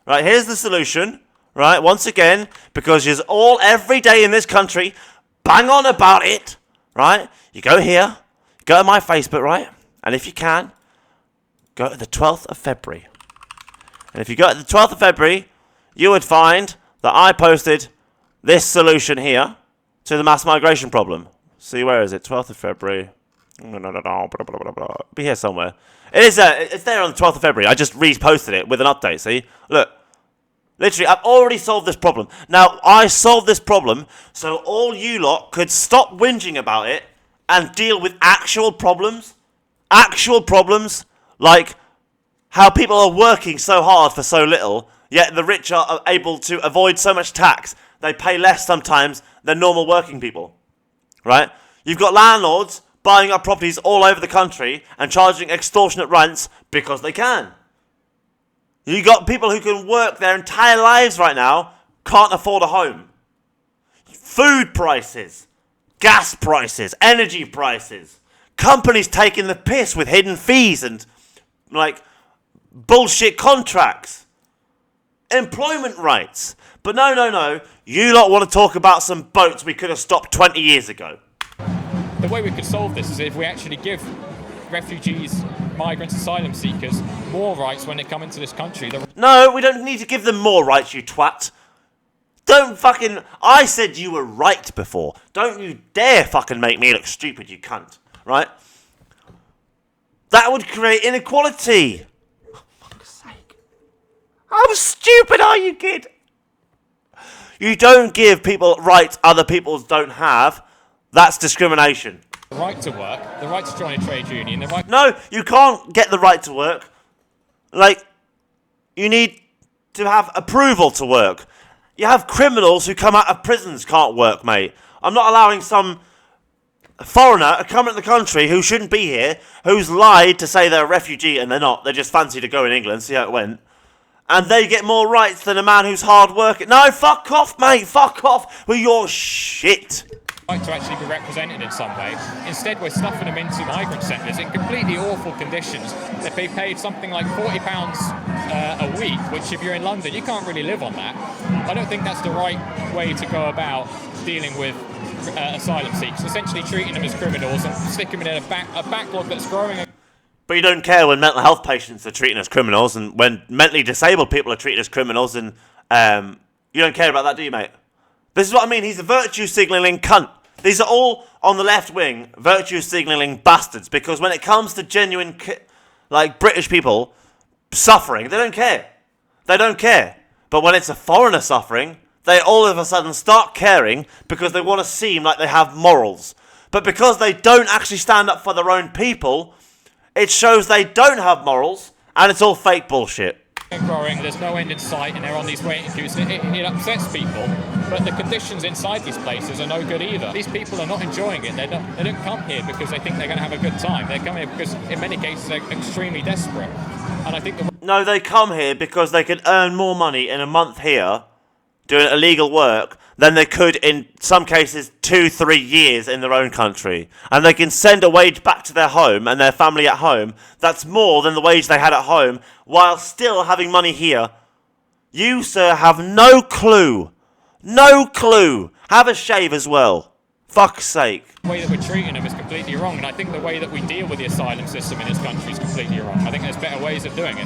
Right, here's the solution. Right, once again, because you're all every day in this country bang on about it. Right, you go here, go to my Facebook, right, and if you can, go to the 12th of February. And if you go to the 12th of February, you would find that I posted this solution here to the mass migration problem. See, where is it? 12th of February. Be here somewhere. It's there on the 12th of February. I just reposted it with an update, see? Look. Literally, I've already solved this problem. Now, I solved this problem so all you lot could stop whinging about it and deal with actual problems. Actual problems, like how people are working so hard for so little, yet the rich are able to avoid so much tax. They pay less sometimes than normal working people. Right? You've got landlords buying up properties all over the country and charging extortionate rents because they can. You got people who can work their entire lives right now, can't afford a home. Food prices, gas prices, energy prices, companies taking the piss with hidden fees and bullshit contracts, employment rights. But no, you lot want to talk about some boats we could have stopped 20 years ago. The way we could solve this is if we actually give refugees, migrants, asylum seekers more rights when they come into this country. No, we don't need to give them more rights, you twat. Don't fucking... I said you were right before. Don't you dare fucking make me look stupid, you cunt. Right? That would create inequality. For fuck's sake. How stupid are you, kid? You don't give people rights other people don't have. That's discrimination. The right to work, the right to join a trade union, the right... No, you can't get the right to work. You need to have approval to work. You have criminals who come out of prisons can't work, mate. I'm not allowing some foreigner to come into the country who shouldn't be here, who's lied to say they're a refugee and they're not. They just fancy to go in England, see how it went. And they get more rights than a man who's hard working. No, fuck off, mate. Fuck off with your shit. Right to actually be represented in some way. Instead, we're stuffing them into migrant centres in completely awful conditions. They're being paid something like £40 a week, which if you're in London, you can't really live on that. I don't think that's the right way to go about dealing with asylum seekers, essentially treating them as criminals and sticking them in a backlog that's growing. But you don't care when mental health patients are treated as criminals and when mentally disabled people are treated as criminals, and you don't care about that, do you, mate? This is what I mean. He's a virtue signalling cunt. These are all on the left wing virtue signalling bastards, because when it comes to genuine British people suffering, they don't care. They don't care. But when it's a foreigner suffering, they all of a sudden start caring because they want to seem like they have morals. But because they don't actually stand up for their own people, it shows they don't have morals, and it's all fake bullshit. Growing, there's no end in sight, and they're on these waiting queues. It upsets people, but the conditions inside these places are no good either. These people are not enjoying it. They don't come here because they think they're going to have a good time. They come here because, in many cases, they're extremely desperate. And I think no, they come here because they can earn more money in a month here doing illegal work than they could in some cases 2-3 years in their own country, and they can send a wage back to their home and their family at home that's more than the wage they had at home while still having money here. You, sir, have no clue. No clue. Have a shave as well. Fuck's sake. The way that we're treating them is completely wrong, and I think the way that we deal with the asylum system in this country is completely wrong. I think there's better ways of doing it.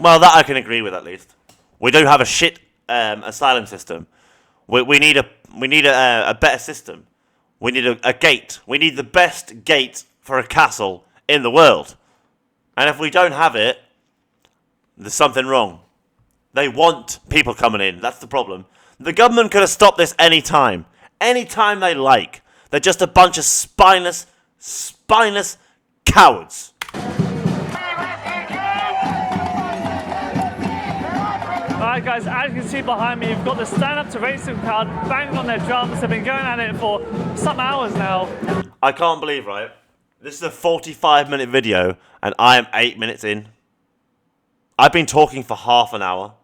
Well, that I can agree with, at least. We do have a shit asylum system. We need a better system. We need a gate. We need the best gate for a castle in the world. And if we don't have it, there's something wrong. They want people coming in. That's the problem. The government could have stopped this any time. Any time they like. They're just a bunch of spineless cowards. Alright guys, as you can see behind me, you've got the Stand Up to Racism crowd banging on their drums. They've been going at it for some hours now. I can't believe, right? This is a 45-minute video and I am 8 minutes in. I've been talking for half an hour.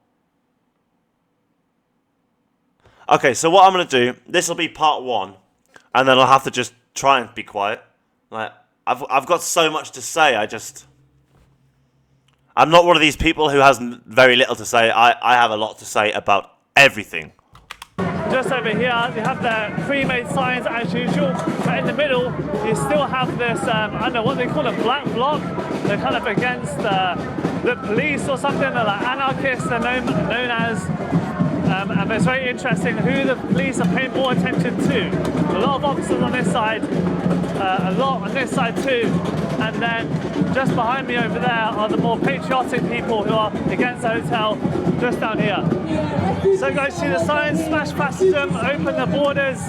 Okay, so what I'm going to do, this will be part 1, and then I'll have to just try and be quiet. Like, I've got so much to say, I'm not one of these people who has very little to say. I have a lot to say about everything. Just over here, you have the pre-made signs as usual, but in the middle, you still have this, I don't know what they call a black bloc. They're kind of against the police or something. They're like anarchists, they're known as. And it's very interesting who the police are paying more attention to. A lot of officers on this side, a lot on this side too. And then just behind me over there are the more patriotic people who are against the hotel, just down here. So guys, see the signs, smash fascism, open the borders.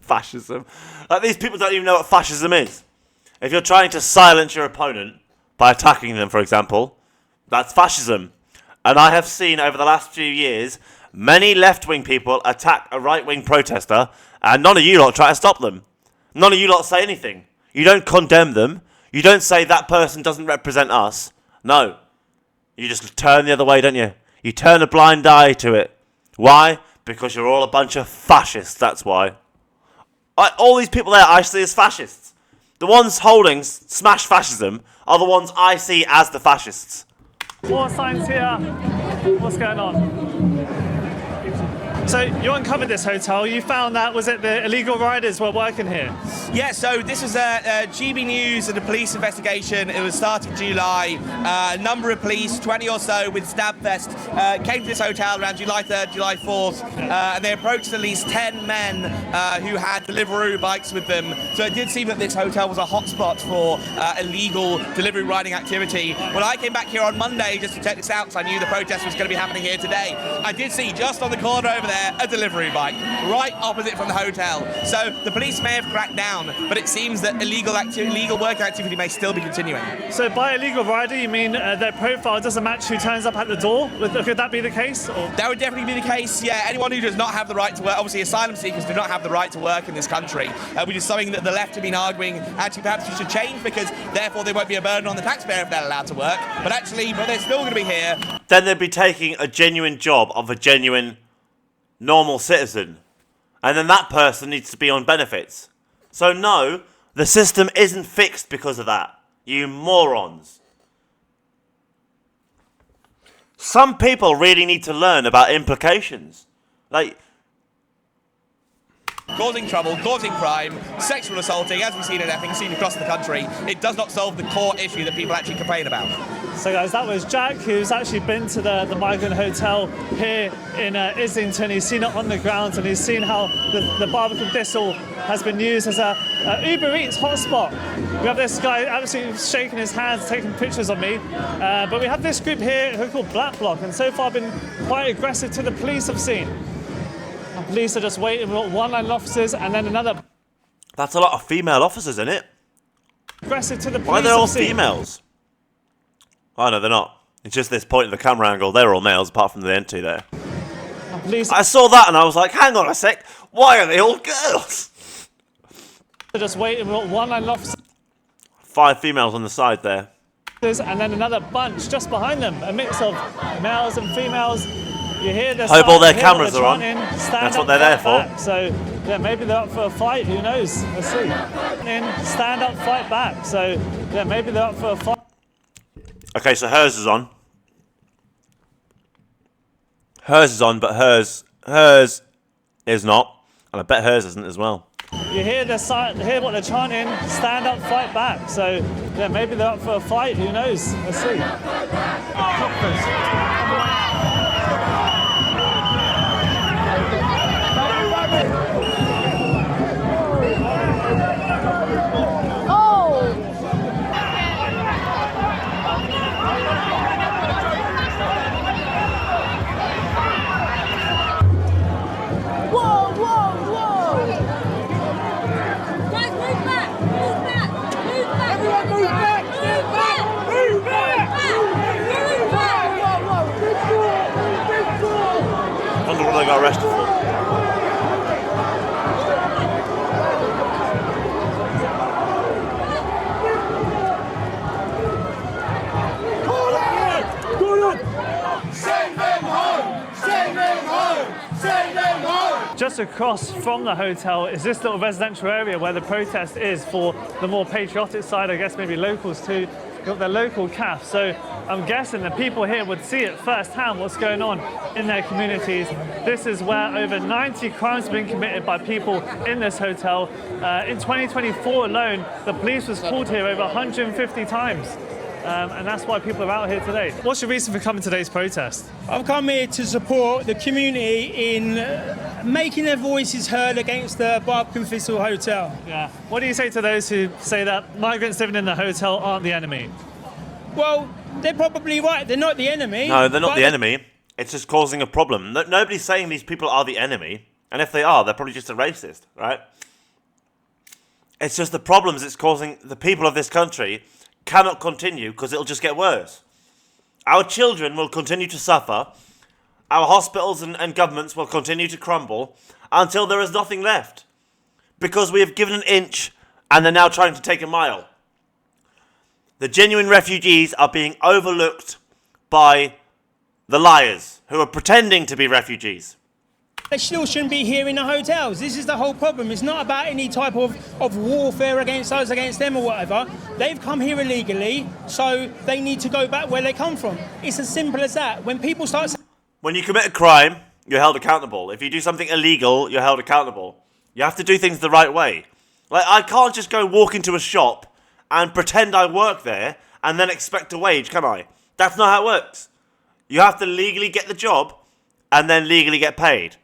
Fascism. Like, these people don't even know what fascism is. If you're trying to silence your opponent by attacking them, for example, that's fascism. And I have seen over the last few years many left-wing people attack a right-wing protester, and none of you lot try to stop them. None of you lot say anything. You don't condemn them. You don't say that person doesn't represent us. No. You just turn the other way, don't you? You turn a blind eye to it. Why? Because you're all a bunch of fascists, that's why. All these people there I see as fascists. The ones holding smash fascism are the ones I see as the fascists. More signs here. What's going on? So you uncovered this hotel. You found that, was it the illegal riders were working here? Yeah, so this was a GB News and a police investigation. It was starting July. A number of police, 20 or so with stab vests, came to this hotel around July 3rd, July 4th, and they approached at least 10 men who had Deliveroo bikes with them. So it did seem that this hotel was a hotspot for illegal delivery riding activity. When I came back here on Monday just to check this out, because I knew the protest was going to be happening here today, I did see just on the corner over there a delivery bike right opposite from the hotel. So the police may have cracked down, but it seems that illegal working activity may still be continuing. So by illegal rider, you mean their profile doesn't match who turns up at the door? Could that be the case? Or? That would definitely be the case, yeah. Anyone who does not have the right to work, obviously asylum seekers do not have the right to work in this country, which is something that the left have been arguing actually perhaps we should change, because therefore they won't be a burden on the taxpayer if they're allowed to work. But they're still going to be here. Then they'd be taking a genuine job of a genuine normal citizen, and then that person needs to be on benefits. So no, the system isn't fixed because of that, you morons. Some people really need to learn about implications. Like, causing trouble, causing crime, sexual assaulting, as we've seen in Epping, seen across the country, it does not solve the core issue that people actually complain about. So guys, that was Jack, who's actually been to the migrant hotel here in Islington. He's seen it on the ground, and he's seen how the Barbican Thistle has been used as a Uber Eats hotspot. We have this guy absolutely shaking his hands, taking pictures of me. But we have this group here who are called Black Bloc, and so far been quite aggressive to the police, I've seen. And police are just waiting for one-line officers and then another. That's a lot of female officers, isn't it? Aggressive to the police. Why are they all females? Oh no, they're not. It's just this point of the camera angle. They're all males, apart from the end two there. I saw that and I was like, hang on a sec. Why are they all girls? They're just waiting for one-line officers. 5 females on the side there. And then another bunch just behind them. A mix of males and females. You hear the hope all their cameras are on. That's what they're there for. So yeah, maybe they're up for a fight. Who knows? Let's see. Stand up, fight back. So yeah, maybe they're up for a fight. Okay, so hers is on. Hers is on, but hers is not, and I bet hers isn't as well. You hear what they're chanting. Stand up, fight back. So yeah, maybe they're up for a fight. Who knows? Let's see. got arrested for. Send them home! Send them home! Send them home! Just across from the hotel is this little residential area where the protest is for the more patriotic side, I guess maybe locals too. Got their local CAF, so I'm guessing the people here would see it firsthand what's going on in their communities. This is where over 90 crimes have been committed by people in this hotel. In 2024 alone, the police was called here over 150 times. And that's why people are out here today. What's your reason for coming to today's protest? I've come here to support the community in making their voices heard against the Barbican Thistle Hotel. Yeah. What do you say to those who say that migrants living in the hotel aren't the enemy? Well, they're probably right. They're not the enemy. No, they're not the enemy. It's just causing a problem. Nobody's saying these people are the enemy. And if they are, they're probably just a racist, right? It's just the problems it's causing the people of this country cannot continue because it'll just get worse. Our children will continue to suffer. Our hospitals and governments will continue to crumble until there is nothing left. Because we have given an inch and they're now trying to take a mile. The genuine refugees are being overlooked by the liars who are pretending to be refugees. They still shouldn't be here in the hotels. This is the whole problem. It's not about any type of warfare against us, against them or whatever. They've come here illegally, so they need to go back where they come from. It's as simple as that. When people start... When you commit a crime, you're held accountable. If you do something illegal, you're held accountable. You have to do things the right way. Like, I can't just go walk into a shop and pretend I work there and then expect a wage, can I? That's not how it works. You have to legally get the job and then legally get paid.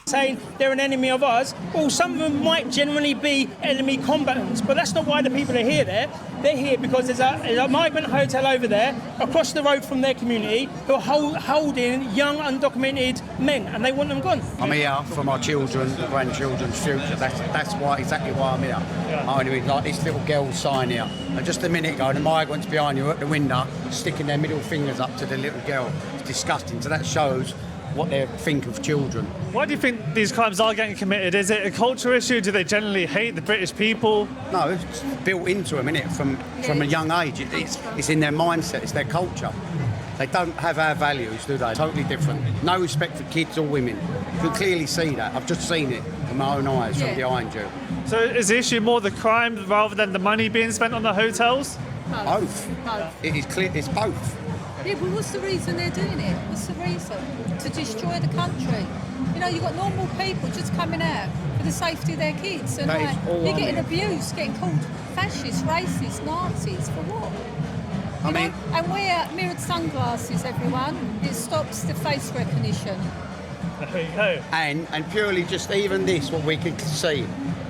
Saying they're an enemy of us, well, some of them might generally be enemy combatants, but that's not why the people are here there. They're here because there's a migrant hotel over there, across the road from their community, who are holding young, undocumented men, and they want them gone. I'm here for my children, the grandchildren's future. That's why, exactly why I'm here. Yeah. I mean, like this little girl's sign here. And just a minute ago, the migrants behind you at the window, sticking their middle fingers up to the little girl. It's disgusting. So that shows what they think of children. Why do you think these crimes are getting committed? Is it a cultural issue? Do they generally hate the British people? No, it's built into them, innit? From a young age. It's in their mindset, it's their culture. They don't have our values, do they? Totally different. No respect for kids or women. You can clearly see that. I've just seen it with my own eyes from behind you. So is the issue more the crime rather than the money being spent on the hotels? Both. It is clear, it's both. Yeah, but what's the reason they're doing it? What's the reason? To destroy the country. You know, you've got normal people just coming out for the safety of their kids. And like, you're getting abused, getting called fascists, racists, Nazis, for what? You know? And wear mirrored sunglasses, everyone. It stops the face recognition. There you go. And purely just even this, what we can see.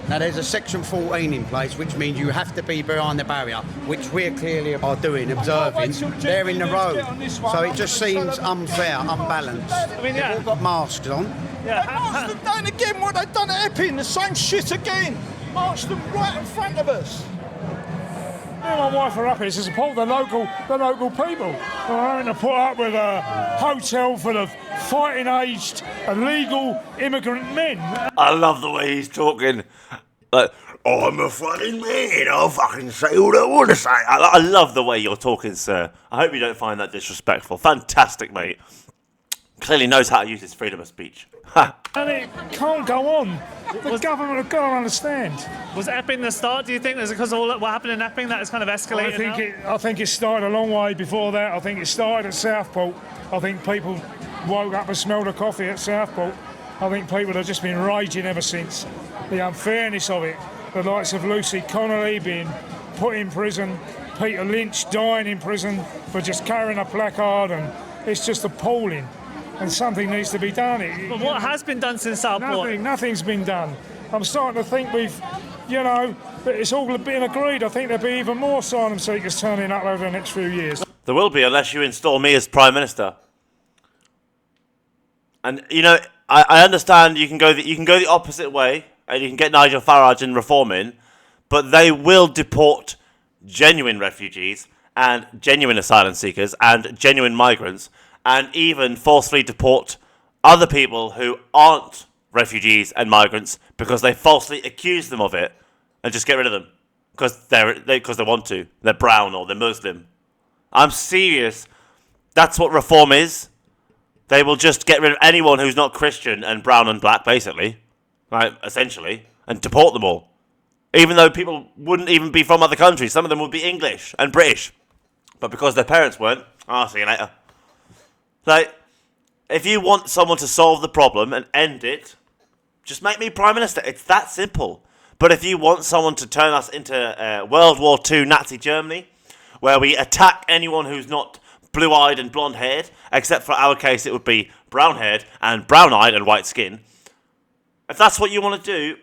Now there's a section 14 in place, which means you have to be behind the barrier, which we're clearly are doing, observing. They're in the road. So it just seems unfair, unbalanced. I mean, They've all got masks on. Yeah. They've done again what they've done at Epping, the same shit again. Marched them right in front of us. Me and my wife are up here to support the local people. We're having to put up with a hotel full of fighting-aged, illegal immigrant men. I love the way he's talking. Like, oh, I'm a fucking man. I'll fucking say all I want to say. I love the way you're talking, sir. I hope you don't find that disrespectful. Fantastic, mate. Clearly knows how to use his freedom of speech. And it can't go on. The government have got to understand. Was Epping the start, do you think? Is it because of all what happened in Epping that has kind of escalated I think it started a long way before that. I think it started at Southport. I think people woke up and smelled the coffee at Southport. I think people have just been raging ever since. The unfairness of it. The likes of Lucy Connolly being put in prison, Peter Lynch dying in prison for just carrying a placard, and it's just appalling. And something needs to be done. But what has been done since Southport? Nothing's been done. I'm starting to think that it's all been agreed. I think there'll be even more asylum seekers turning up over the next few years. There will be, unless you install me as Prime Minister. And, you know, I understand you can go the opposite way, and you can get Nigel Farage and reform in, but they will deport genuine refugees and genuine asylum seekers and genuine migrants, and even forcefully deport other people who aren't refugees and migrants because they falsely accuse them of it and just get rid of them because they want to. They're brown or they're Muslim. I'm serious. That's what reform is. They will just get rid of anyone who's not Christian and brown and black, basically, right? Essentially, and deport them all. Even though people wouldn't even be from other countries, some of them would be English and British, but because their parents weren't, I'll see you later. Like, if you want someone to solve the problem and end it, just make me Prime Minister. It's that simple. But if you want someone to turn us into World War II Nazi Germany, where we attack anyone who's not blue-eyed and blonde-haired, except for our case it would be brown-haired and brown-eyed and white skin, if that's what you want to do,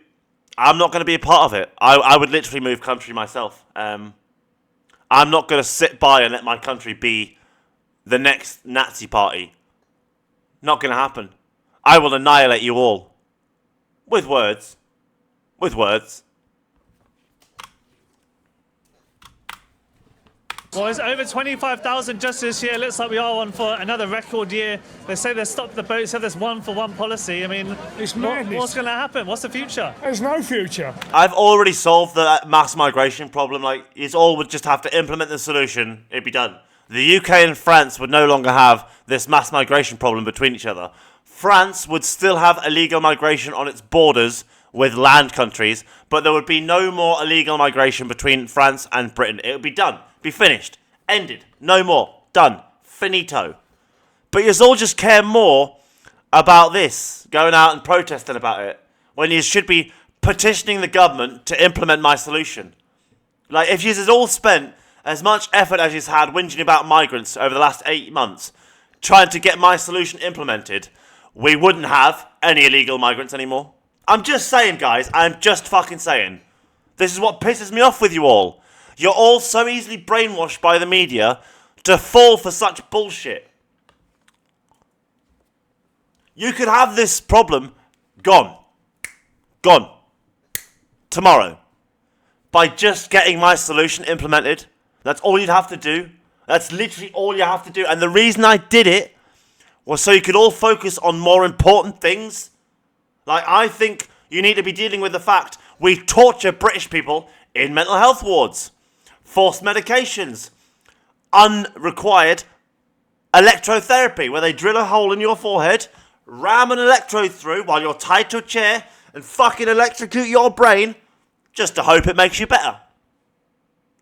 I'm not going to be a part of it. I would literally move country myself. I'm not going to sit by and let my country be the next Nazi party. Not going to happen. I will annihilate you all. With words. With words. Well, it's over 25,000 just this year. Looks like we are on for another record year. They say they stopped the boats, so there's one-for-one policy. I mean, it's madness. What's going to happen? What's the future? There's no future. I've already solved the mass migration problem. Like, it's all would just have to implement the solution. It'd be done. The UK and France would no longer have this mass migration problem between each other. France would still have illegal migration on its borders with land countries, but there would be no more illegal migration between France and Britain. It would be done. Be finished. Ended. No more. Done. Finito. But you all just care more about this, going out and protesting about it, when you should be petitioning the government to implement my solution. Like, if you had all spent as much effort as you've had whinging about migrants over the last 8 months, trying to get my solution implemented, we wouldn't have any illegal migrants anymore. I'm just saying, guys. I'm just fucking saying. This is what pisses me off with you all. You're all so easily brainwashed by the media to fall for such bullshit. You could have this problem gone. Gone. Tomorrow. By just getting my solution implemented. That's all you'd have to do. That's literally all you have to do. And the reason I did it was so you could all focus on more important things. Like, I think you need to be dealing with the fact we torture British people in mental health wards. Forced medications. Unrequired electrotherapy, where they drill a hole in your forehead, ram an electrode through while you're tied to a chair, and fucking electrocute your brain just to hope it makes you better.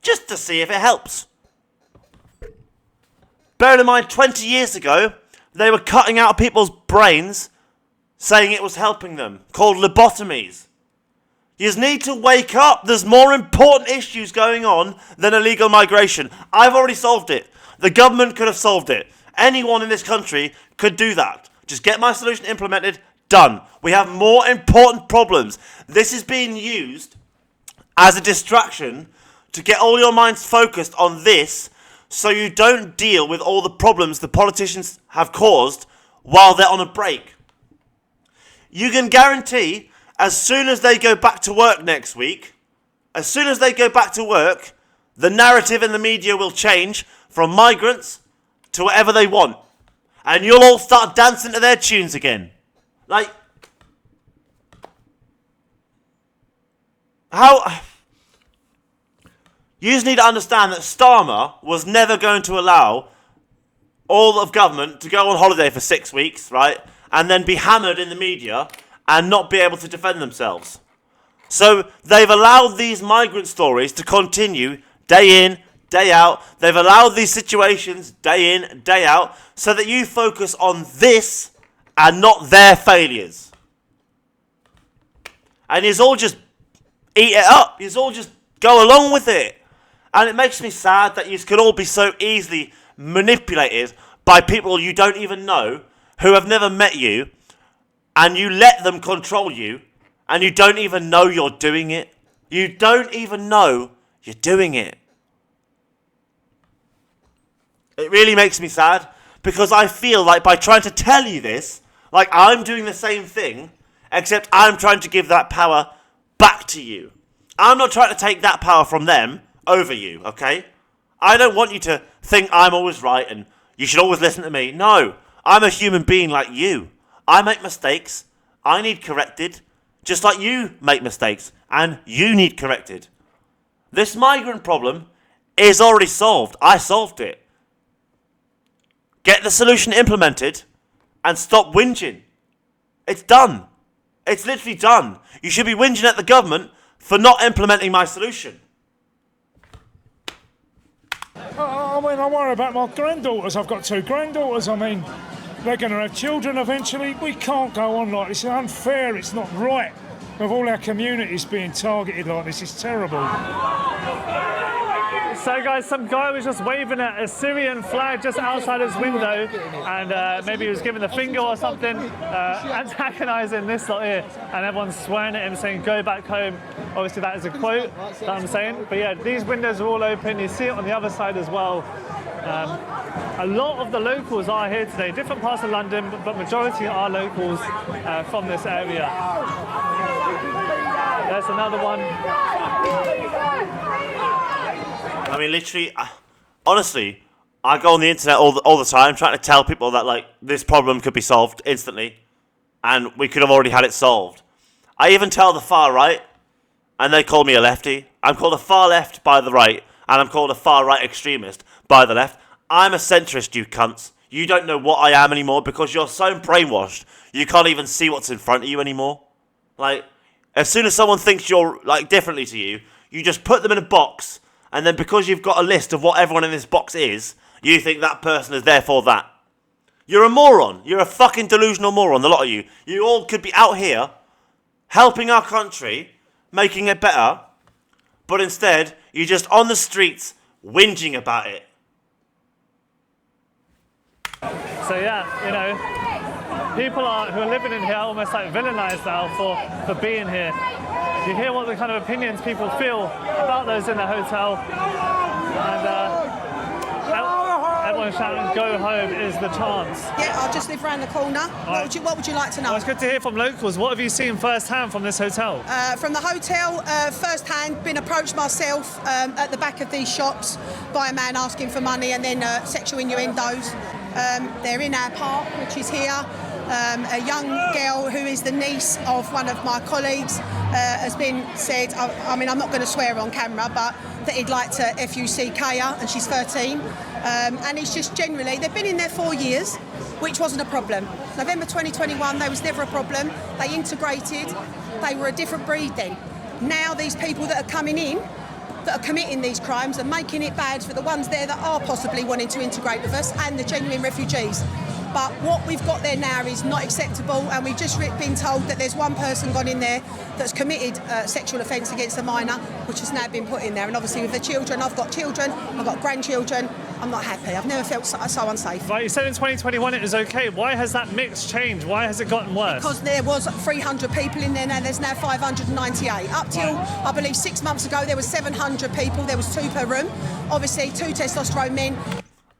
Just to see if it helps. Bear in mind, 20 years ago, they were cutting out people's brains, saying it was helping them, called lobotomies. You need to wake up. There's more important issues going on than illegal migration. I've already solved it. The government could have solved it. Anyone in this country could do that. Just get my solution implemented, done. We have more important problems. This is being used as a distraction to get all your minds focused on this so you don't deal with all the problems the politicians have caused while they're on a break. You can guarantee as soon as they go back to work next week, the narrative in the media will change from migrants to whatever they want. And you'll all start dancing to their tunes again. Like, how... You just need to understand that Starmer was never going to allow all of government to go on holiday for 6 weeks, right? And then be hammered in the media and not be able to defend themselves. So they've allowed these migrant stories to continue day in, day out. They've allowed these situations day in, day out, so that you focus on this and not their failures. And you all just eat it up. You all just go along with it. And it makes me sad that you could all be so easily manipulated by people you don't even know, who have never met you, and you let them control you, and you don't even know you're doing it. You don't even know you're doing it. It really makes me sad, because I feel like by trying to tell you this, like I'm doing the same thing, except I'm trying to give that power back to you. I'm not trying to take that power from them over you, okay? I don't want you to think I'm always right and You should always listen to me. No, I'm a human being like you. I make mistakes. I need corrected. Just like you make mistakes. And you need corrected. This migrant problem is already solved. I solved it. Get the solution implemented and stop whinging. It's done. It's literally done. You should be whinging at the government for not implementing my solution. I mean, I worry about my granddaughters. I've got 2 granddaughters. I mean, they're going to have children eventually. We can't go on like this. It's unfair. It's not right. With all our communities being targeted like this, it's terrible. So guys, some guy was just waving at a Syrian flag just outside his window, and maybe he was giving the finger or something, antagonising this lot here, and everyone's swearing at him saying, "Go back home." Obviously that is a quote that I'm saying, but yeah, these windows are all open. You see it on the other side as well. A lot of the locals are here today, different parts of London, but majority are locals from this area. There's another one. I mean, literally, honestly, I go on the internet all the time trying to tell people that, like, this problem could be solved instantly, and we could have already had it solved. I even tell the far right, and they call me a lefty. I'm called a far left by the right, and I'm called a far right extremist by the left. I'm a centrist, you cunts. You don't know what I am anymore because you're so brainwashed, you can't even see what's in front of you anymore. Like, as soon as someone thinks you're, like, differently to you, you just put them in a box, and then because you've got a list of what everyone in this box is, you think that person is therefore that. You're a moron. You're a fucking delusional moron, the lot of you. You all could be out here helping our country, making it better, but instead, you're just on the streets whinging about it. So yeah, you know, people who are living in here are almost like villainised now for being here. You hear what the kind of opinions people feel about those in the hotel, and everyone shouting "Go home" is the chance. Yeah, I'll just live around the corner. What would you like to know? Well, it's good to hear from locals. What have you seen firsthand from this hotel? From the hotel, first-hand, been approached myself at the back of these shops by a man asking for money and then sexual innuendos. They're in our park, which is here. A young girl who is the niece of one of my colleagues has been said, I mean, I'm not going to swear on camera, but that he'd like to FUCK her, and she's 13. And it's just generally, they've been in there 4 years, which wasn't a problem. November 2021, there was never a problem. They integrated, they were a different breed then. Now these people that are coming in, that are committing these crimes and making it bad for the ones there that are possibly wanting to integrate with us and the genuine refugees. But what we've got there now is not acceptable, and we've just been told that there's one person gone in there that's committed sexual offence against a minor, which has now been put in there. And obviously with the children, I've got children, I've got grandchildren, I'm not happy. I've never felt so unsafe. Right, you said in 2021 it was okay. Why has that mix changed? Why has it gotten worse? Because there was 300 people in there, now there's now 598. Up till, I believe, 6 months ago, there was 700 people, there was 2 per room. Obviously, 2 testosterone men.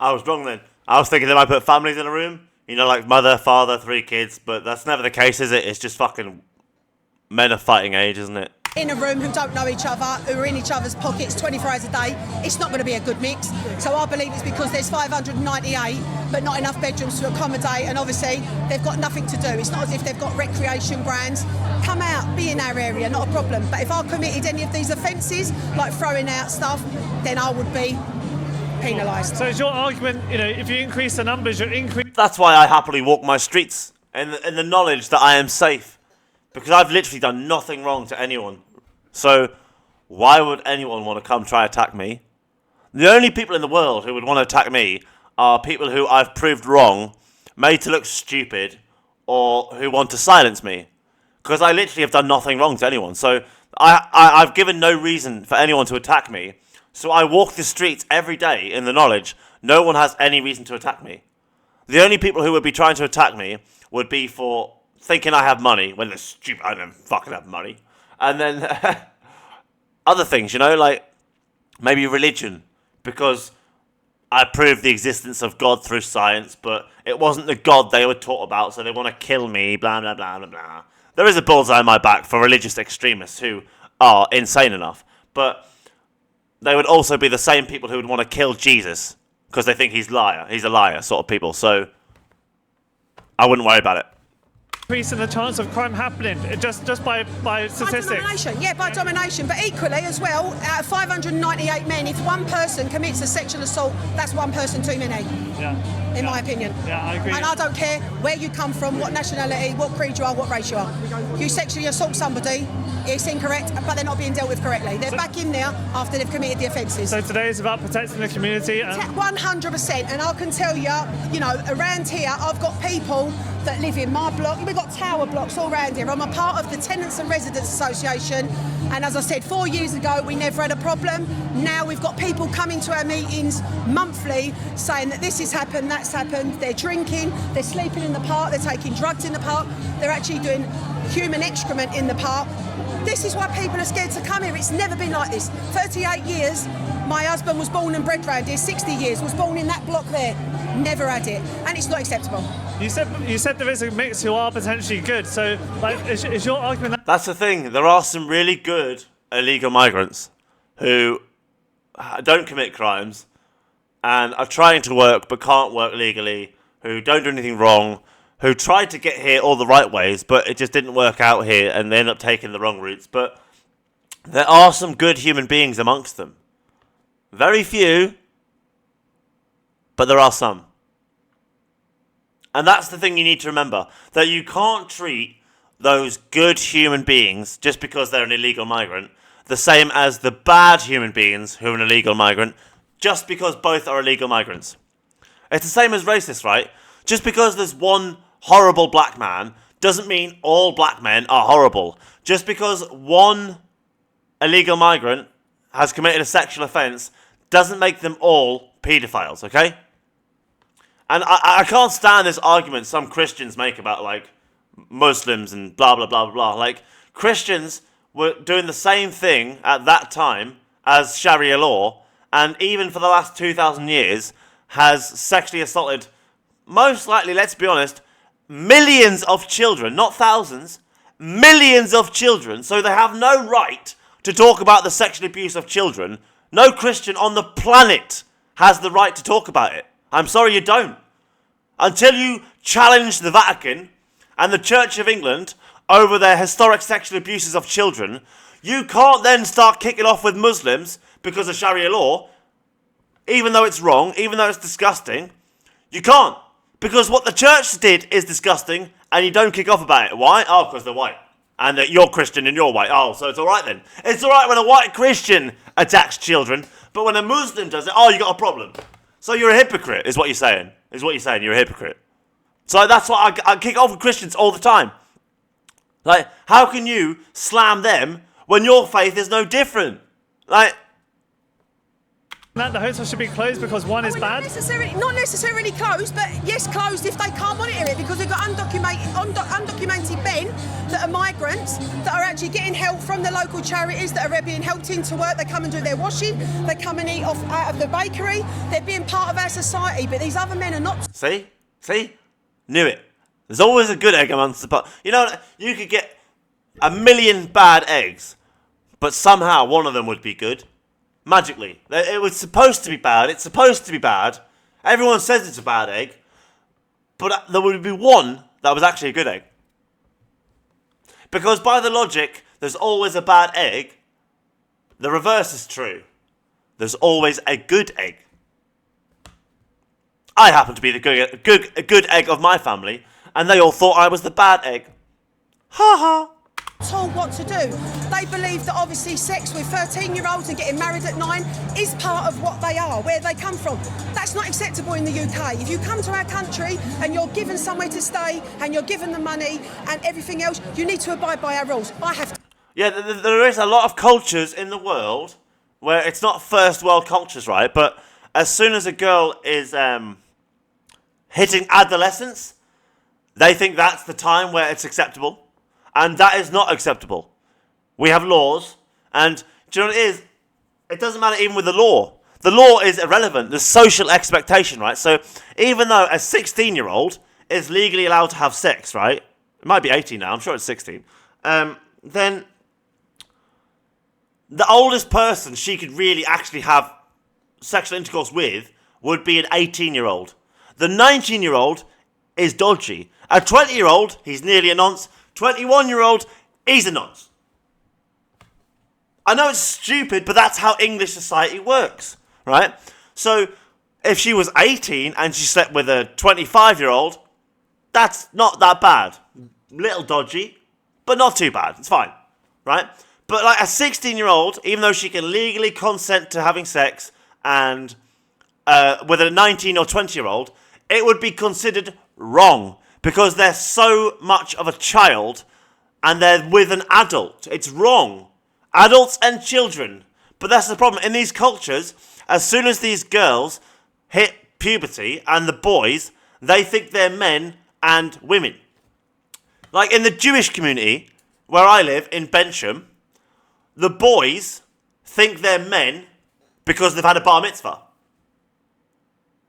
I was wrong then. I was thinking they might put families in a room. You know, like mother, father, 3 kids. But that's never the case, is it? It's just fucking men of fighting age, isn't it? In a room who don't know each other, who are in each other's pockets 24 hours a day. It's not going to be a good mix. So I believe it's because there's 598, but not enough bedrooms to accommodate. And obviously, they've got nothing to do. It's not as if they've got recreation grounds. Come out, be in our area, not a problem. But if I committed any of these offences, like throwing out stuff, then I would be penalised. So is your argument, you know, if you increase the numbers, you're increasing... That's why I happily walk my streets, in the knowledge that I am safe. Because I've literally done nothing wrong to anyone. So, why would anyone want to come try attack me? The only people in the world who would want to attack me are people who I've proved wrong, made to look stupid, or who want to silence me. Because I literally have done nothing wrong to anyone. So, I've given no reason for anyone to attack me. So I walk the streets every day in the knowledge no one has any reason to attack me. The only people who would be trying to attack me would be for thinking I have money, when they're stupid. I don't fucking have money. And then other things, you know, like maybe religion, because I proved the existence of God through science, but it wasn't the God they were taught about, so they want to kill me, blah, blah, blah, blah, blah. There is a bullseye on my back for religious extremists who are insane enough, but they would also be the same people who would want to kill Jesus because they think he's a liar sort of people. So I wouldn't worry about it. Increasing the chance of crime happening just by statistics. By domination, yeah, by domination. But equally as well, out of 598 men, if one person commits a sexual assault, that's one person too many. Yeah. In my opinion. Yeah, I agree. And I don't care where you come from, what nationality, what creed you are, what race you are. You sexually assault somebody, it's incorrect, but they're not being dealt with correctly. They're back in there after they've committed the offences. So today is about protecting the community. 100%, and I can tell you, around here, I've got people that live in my block. We've got tower blocks all around here. I'm a part of the Tenants and Residents Association, and as I said, 4 years ago, we never had a problem. Now we've got people coming to our meetings monthly saying that this has happened, that's happened. They're drinking, they're sleeping in the park, they're taking drugs in the park, they're actually doing human excrement in the park. This is why people are scared to come here. It's never been like this. 38 years, my husband was born and bred round here. 60 years, was born in that block there. Never had it, and it's not acceptable. You said there is a mix who are potentially good. So, is your argument that That's the thing. There are some really good illegal migrants who don't commit crimes and are trying to work but can't work legally, who don't do anything wrong, who tried to get here all the right ways, but it just didn't work out here and they end up taking the wrong routes. But there are some good human beings amongst them. Very few, but there are some. And that's the thing you need to remember, that you can't treat those good human beings, just because they're an illegal migrant, the same as the bad human beings who are an illegal migrant, just because both are illegal migrants. It's the same as racists, right? Just because there's one horrible black man doesn't mean all black men are horrible. Just because one illegal migrant has committed a sexual offence doesn't make them all paedophiles, okay? And I can't stand this argument some Christians make about, like, Muslims and blah, blah, blah, blah, blah. Like, Christians were doing the same thing at that time as Sharia law, and even for the last 2,000 years has sexually assaulted, most likely, let's be honest, millions of children, not thousands, millions of children, so they have no right to talk about the sexual abuse of children. No Christian on the planet has the right to talk about it. I'm sorry, you don't. Until you challenge the Vatican and the Church of England over their historic sexual abuses of children, you can't then start kicking off with Muslims because of Sharia law, even though it's wrong, even though it's disgusting. You can't. Because what the church did is disgusting, and you don't kick off about it. Why? Oh, because they're white. And you're Christian and you're white. Oh, so it's all right then. It's all right when a white Christian attacks children, but when a Muslim does it, oh, you got a problem. So you're a hypocrite, is what you're saying. You're a hypocrite. So that's why I kick off with Christians all the time. Like, how can you slam them when your faith is no different? Like, that the hotel should be closed because one is bad? Not necessarily closed, but yes, closed if they can't monitor it, because we've got undocumented men that are migrants that are actually getting help from the local charities, that are being helped into work. They come and do their washing, they come and eat out of the bakery, they're being part of our society, but these other men are not. See? Knew it. There's always a good egg amongst the pot. You know, you could get 1 million bad eggs, but somehow one of them would be good. Magically. It was supposed to be bad. It's supposed to be bad. Everyone says it's a bad egg. But there would be one that was actually a good egg. Because by the logic, there's always a bad egg. The reverse is true. There's always a good egg. I happen to be the good egg of my family, and they all thought I was the bad egg. Ha ha. Told what to do. They believe that obviously sex with 13-year-olds and getting married at 9 is part of what they are, where they come from. That's not acceptable in the UK. If you come to our country and you're given somewhere to stay and you're given the money and everything else, you need to abide by our rules. I have to. Yeah, there is a lot of cultures in the world where it's not first world cultures, right? But as soon as a girl is hitting adolescence, they think that's the time where it's acceptable. And that is not acceptable. We have laws, and do you know what it is? It doesn't matter even with the law. The law is irrelevant. There's social expectation, right? So even though a 16-year-old is legally allowed to have sex, right? It might be 18 now. I'm sure it's 16. Then the oldest person she could really actually have sexual intercourse with would be an 18-year-old. The 19-year-old is dodgy. A 20-year-old, he's nearly a nonce. 21-year-old, he's a nonce. I know it's stupid, but that's how English society works, right? So if she was 18 and she slept with a 25-year-old, that's not that bad. Little dodgy, but not too bad. It's fine, right? But like a 16-year-old, even though she can legally consent to having sex and with a 19 or 20-year-old, it would be considered wrong because they're so much of a child and they're with an adult. It's wrong. Adults and children. But that's the problem. In these cultures, as soon as these girls hit puberty and the boys, they think they're men and women. Like in the Jewish community, where I live, in Bensham, the boys think they're men because they've had a bar mitzvah.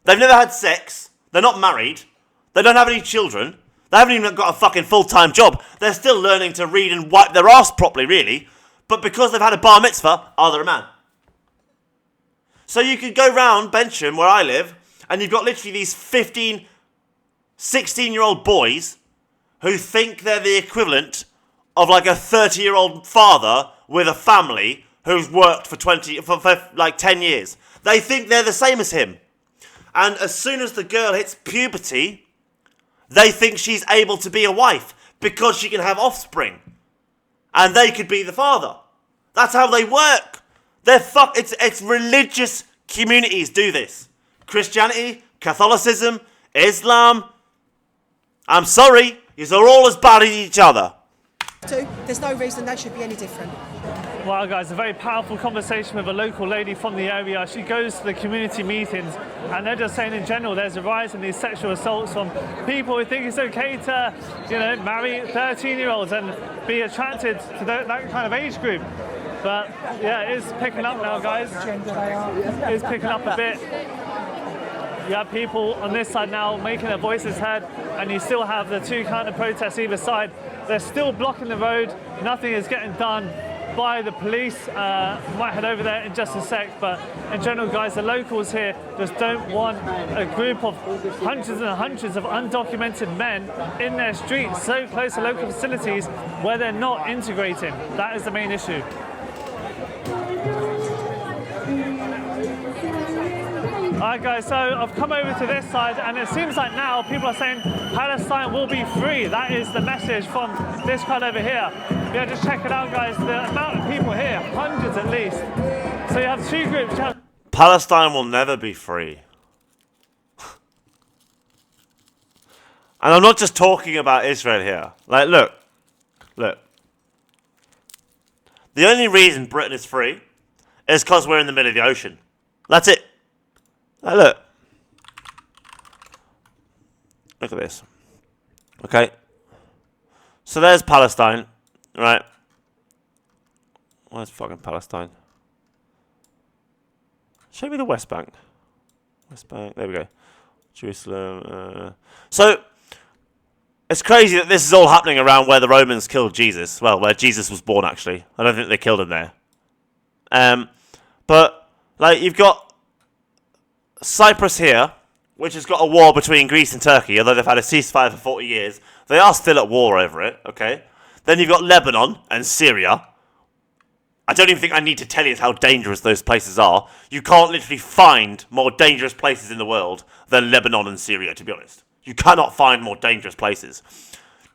They've never had sex. They're not married. They don't have any children. They haven't even got a fucking full-time job. They're still learning to read and wipe their ass properly, really. But because they've had a bar mitzvah, they're a man. So you could go round Bensham, where I live, and you've got literally these 15, 16-year-old boys who think they're the equivalent of like a 30-year-old father with a family who's worked for 10 years. They think they're the same as him. And as soon as the girl hits puberty, they think she's able to be a wife because she can have offspring. And they could be the father. That's how they work. It's religious communities do this. Christianity, Catholicism, Islam. I'm sorry, you're all as bad as each other. There's no reason that should be any different. Wow, guys, a very powerful conversation with a local lady from the area. She goes to the community meetings, and they're just saying in general there's a rise in these sexual assaults from people who think it's okay to, marry 13-year-olds and be attracted to that kind of age group. But yeah, it is picking up now, guys. It is picking up a bit. You have people on this side now making their voices heard, and you still have the two counter protests either side. They're still blocking the road. Nothing is getting done by the police. Might head over there in just a sec, but in general, guys, the locals here just don't want a group of hundreds and hundreds of undocumented men in their streets so close to local facilities where they're not integrating. That is the main issue. Alright guys, so I've come over to this side and it seems like now people are saying Palestine will be free. That is the message from this crowd over here. Yeah, just check it out guys, the amount of people here, hundreds at least. So you have two groups. Palestine will never be free. And I'm not just talking about Israel here. Like, look. The only reason Britain is free is because we're in the middle of the ocean. That's it. Now look. Look at this. Okay. So there's Palestine, right? Where's fucking Palestine? Show me the West Bank. West Bank, there we go. Jerusalem. So, it's crazy that this is all happening around where the Romans killed Jesus. Well, where Jesus was born, actually. I don't think they killed him there. But, like, you've got Cyprus here, which has got a war between Greece and Turkey, although they've had a ceasefire for 40 years. They are still at war over it, okay? Then you've got Lebanon and Syria. I don't even think I need to tell you how dangerous those places are. You can't literally find more dangerous places in the world than Lebanon and Syria, to be honest. You cannot find more dangerous places.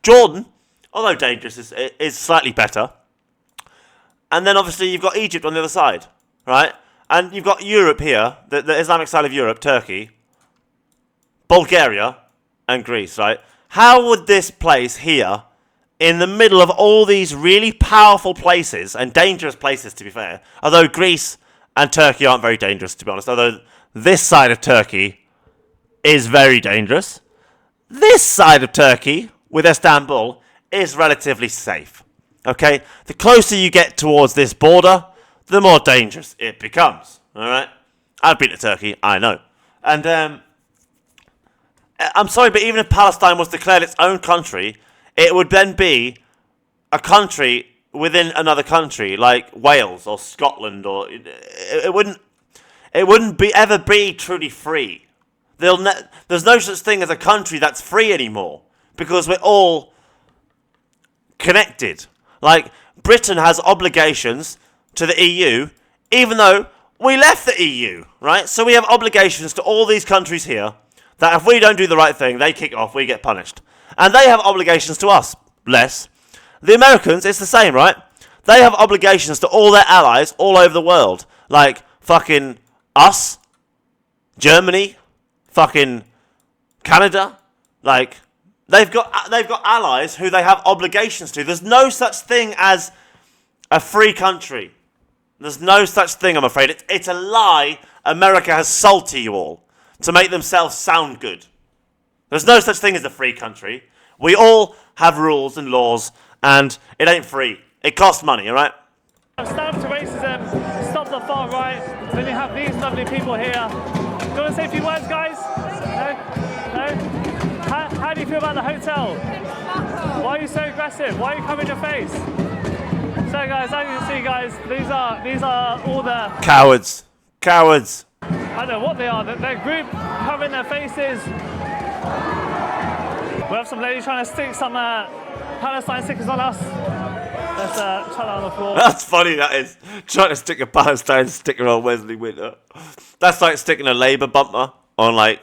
Jordan, although dangerous, is slightly better. And then obviously you've got Egypt on the other side, right? And you've got Europe here, the Islamic side of Europe, Turkey, Bulgaria, and Greece, right? How would this place here, in the middle of all these really powerful places, and dangerous places to be fair, although Greece and Turkey aren't very dangerous to be honest, although this side of Turkey is very dangerous, this side of Turkey, with Istanbul, is relatively safe, okay? The closer you get towards this border, the more dangerous it becomes, alright? I've been to Turkey, I know. And, I'm sorry, but even if Palestine was declared its own country, it would then be a country within another country, like Wales or Scotland, or it it wouldn't ever be truly free. There's no such thing as a country that's free anymore because we're all connected. Like, Britain has obligations to the EU, even though we left the EU, right? So we have obligations to all these countries here that if we don't do the right thing, they kick off, we get punished. And they have obligations to us, less. The Americans, it's the same, right? They have obligations to all their allies all over the world. Like, fucking us, Germany, fucking Canada. Like, they've got allies who they have obligations to. There's no such thing as a free country. There's no such thing, I'm afraid. It's a lie America has sold to you all to make themselves sound good. There's no such thing as a free country. We all have rules and laws, and it ain't free. It costs money, alright? Stand up to racism, stop the far right, then you have these lovely people here. Do you want to say a few words, guys? No? No? How do you feel about the hotel? Why are you so aggressive? Why are you covering your face? So guys, as you can see, guys, these are all the Cowards. Cowards. I don't know what they are. They're group covering their faces. We have some lady trying to stick some Palestine stickers on us. Let's try that on the floor. That's funny, that is. Trying to stick a Palestine sticker on Wesley Winter. That's like sticking a Labour bumper on, like,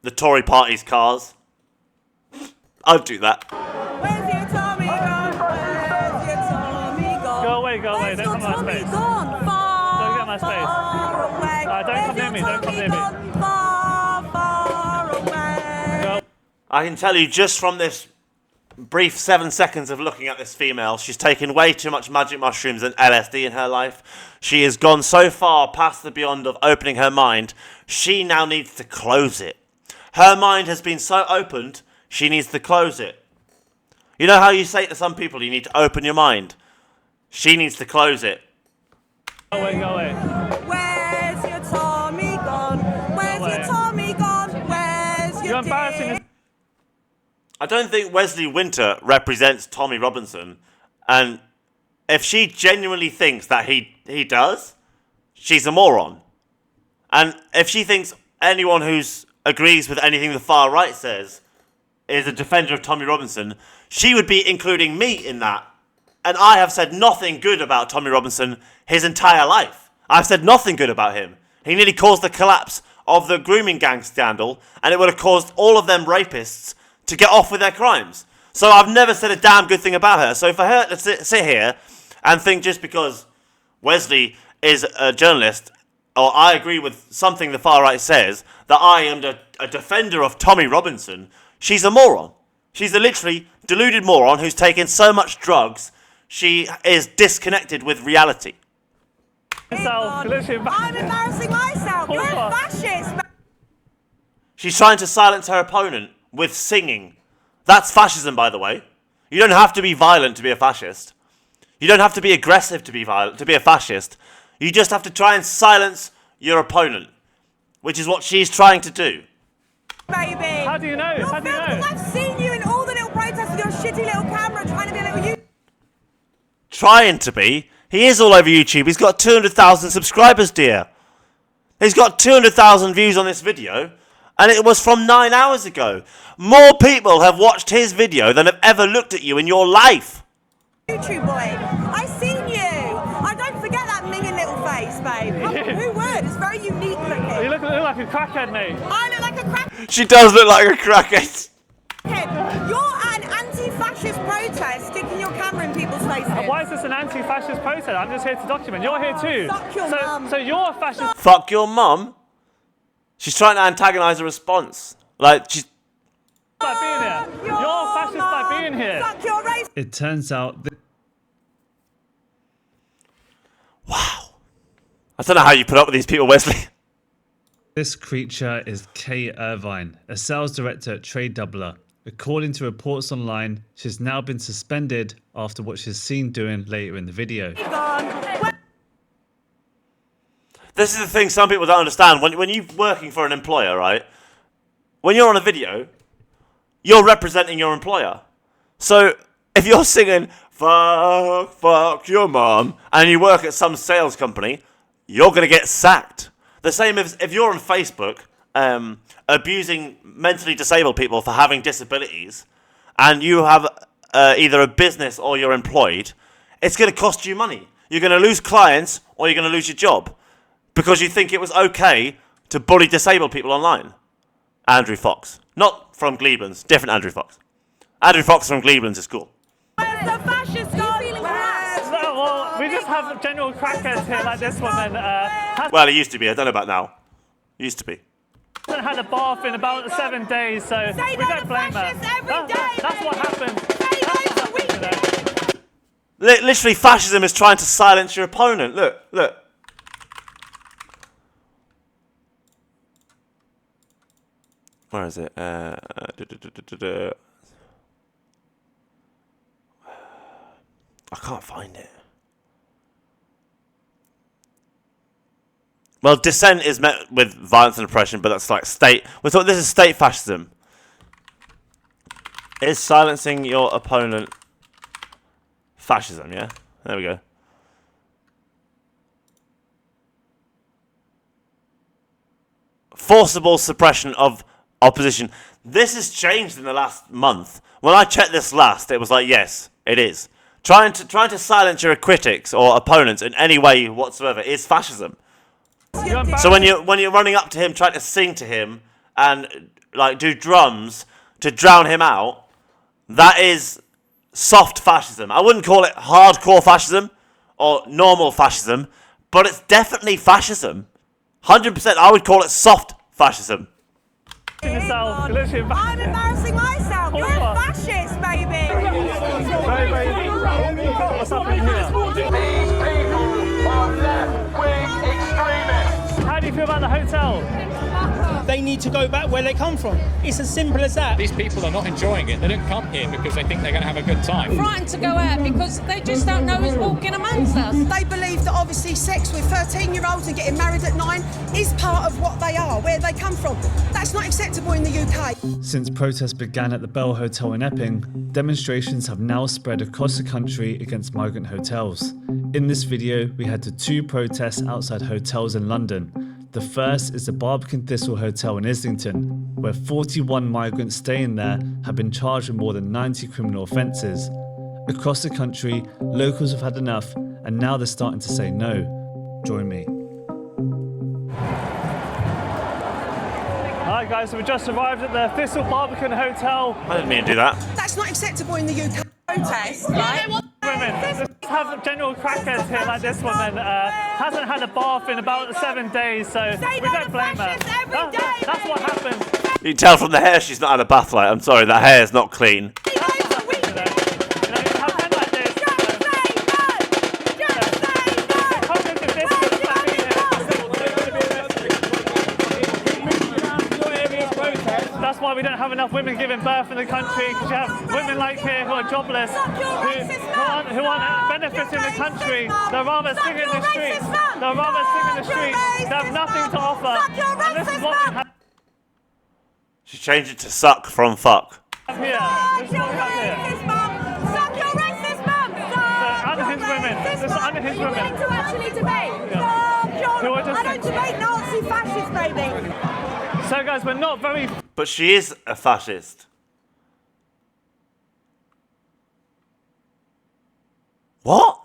the Tory party's cars. I'd do that. Where's your Tommy gone? Where's your Tommy gone? Go away, go away. Don't come to my space. Don't get my space. Don't come near me. Don't come near me. Go. I can tell you just from this brief 7 seconds of looking at this female, she's taken way too much magic mushrooms and LSD in her life. She has gone so far past the beyond of opening her mind, she now needs to close it. Her mind has been so opened, she needs to close it. You know how you say to some people, you need to open your mind? She needs to close it. Go away, go away. Where's your Tommy gone? Where's your Tommy gone? Where's your embarrassing. I don't think Wesley Winter represents Tommy Robinson, and if she genuinely thinks that he does, she's a moron. And if she thinks anyone who's agrees with anything the far right says is a defender of Tommy Robinson, she would be including me in that. And I have said nothing good about Tommy Robinson his entire life. I've said nothing good about him. He nearly caused the collapse of the grooming gang scandal, and it would have caused all of them rapists to get off with their crimes. So I've never said a damn good thing about her. So for her to sit here and think just because Wesley is a journalist, or I agree with something the far right says, that I am a defender of Tommy Robinson, she's a moron. She's a literally deluded moron who's taken so much drugs, she is disconnected with reality. I'm embarrassing myself. You're a fascist. She's trying to silence her opponent with singing. That's fascism, by the way. You don't have to be violent to be a fascist. You don't have to be aggressive to be violent, to be a fascist. You just have to try and silence your opponent, which is what she's trying to do. Baby. How do you know? How do you know? I've seen you in all the little protests with your shitty little camera trying to be a little you. Trying to be? He is all over YouTube. He's got 200,000 subscribers, dear. He's got 200,000 views on this video, and it was from 9 hours ago. More people have watched his video than have ever looked at you in your life. YouTube boy, I seen you. I don't forget that minging little face, babe. Who would? It's very unique looking. You look like a crackhead, mate. I look like a crackhead. She does look like a crackhead. You're an anti-fascist protest sticking your camera in people's faces. Why is this an anti-fascist protest? I'm just here to document. You're here too. Fuck your mum. So you're a fascist. Fuck your mum? She's trying to antagonise a response. Like, she's... By being here. You're a fascist by being here. Fuck your race. It turns out that... Wow. I don't know how you put up with these people, Wesley. This creature is Kay Irvine, a sales director at Trade Doubler. According to reports online, she's now been suspended after what she's seen doing later in the video. This is the thing some people don't understand. When you're working for an employer, right? When you're on a video, you're representing your employer. So if you're singing, fuck your mom, and you work at some sales company, you're going to get sacked. The same as if you're on Facebook abusing mentally disabled people for having disabilities, and you have either a business or you're employed, it's going to cost you money. You're going to lose clients or you're going to lose your job because you think it was okay to bully disabled people online. Andrew Fox. Not from Gleelands, different Andrew Fox. Andrew Fox from Gleelands is cool. Where's the fascist gone? Well, we just have general crackheads here like this one. Well, it used to be. I don't know about now. Used to be. Hasn't had a bath in about 7 days, so we don't blame her. That's what happened. Literally, fascism is trying to silence your opponent. Look, look. Where is it? I can't find it. Well, dissent is met with violence and oppression, but that's like state. We thought this is state fascism. Is silencing your opponent fascism? Yeah, there we go. Forcible suppression of opposition. This has changed in the last month. When I checked this last, it was like, yes, it is. Trying to silence your critics or opponents in any way whatsoever is fascism. So when you're running up to him, trying to sing to him and like do drums to drown him out, that is soft fascism. I wouldn't call it hardcore fascism or normal fascism, but it's definitely fascism. 100%. I would call it soft fascism. I'm embarrassing myself. You're a fascist, baby. What's happening here? These people are left-wing extremists. How do you feel about the hotel? They need to go back where they come from. It's as simple as that. These people are not enjoying it. They don't come here because they think they're going to have a good time. Frightened to go out because they just don't know who's walking amongst us. They believe that obviously sex with 13-year-olds and getting married at 9 is part of what they are, where they come from. That's not acceptable in the UK. Since protests began at the Bell Hotel in Epping, demonstrations have now spread across the country against migrant hotels. In this video, we head to 2 protests outside hotels in London. The first is the Barbican Thistle Hotel in Islington, where 41 migrants staying there have been charged with more than 90 criminal offences. Across the country, locals have had enough, and now they're starting to say no. Join me. Alright guys, so we just arrived at the Thistle Barbican Hotel. I didn't mean to do that. That's not acceptable in the UK. Protest, right? Women, let's have general crackheads here like this one and hasn't had a bath in about 7 days, so we don't blame her. That's what happened. You can tell from the hair she's not had a bath light. I'm sorry, that hair is not clean. That's why we don't have enough women giving birth in the country, because you have women like here who are jobless, who aren't benefiting the country. They're rather sitting in the streets. They have nothing to offer. And this is what we have. She changed it to suck from fuck. Here. This is what we have here. Suck your racist mum! Unhinged women. This is unhinged women. Willing to actually debate. I don't debate Nazi fascists, baby. So guys, we're not very... But she is a fascist. What?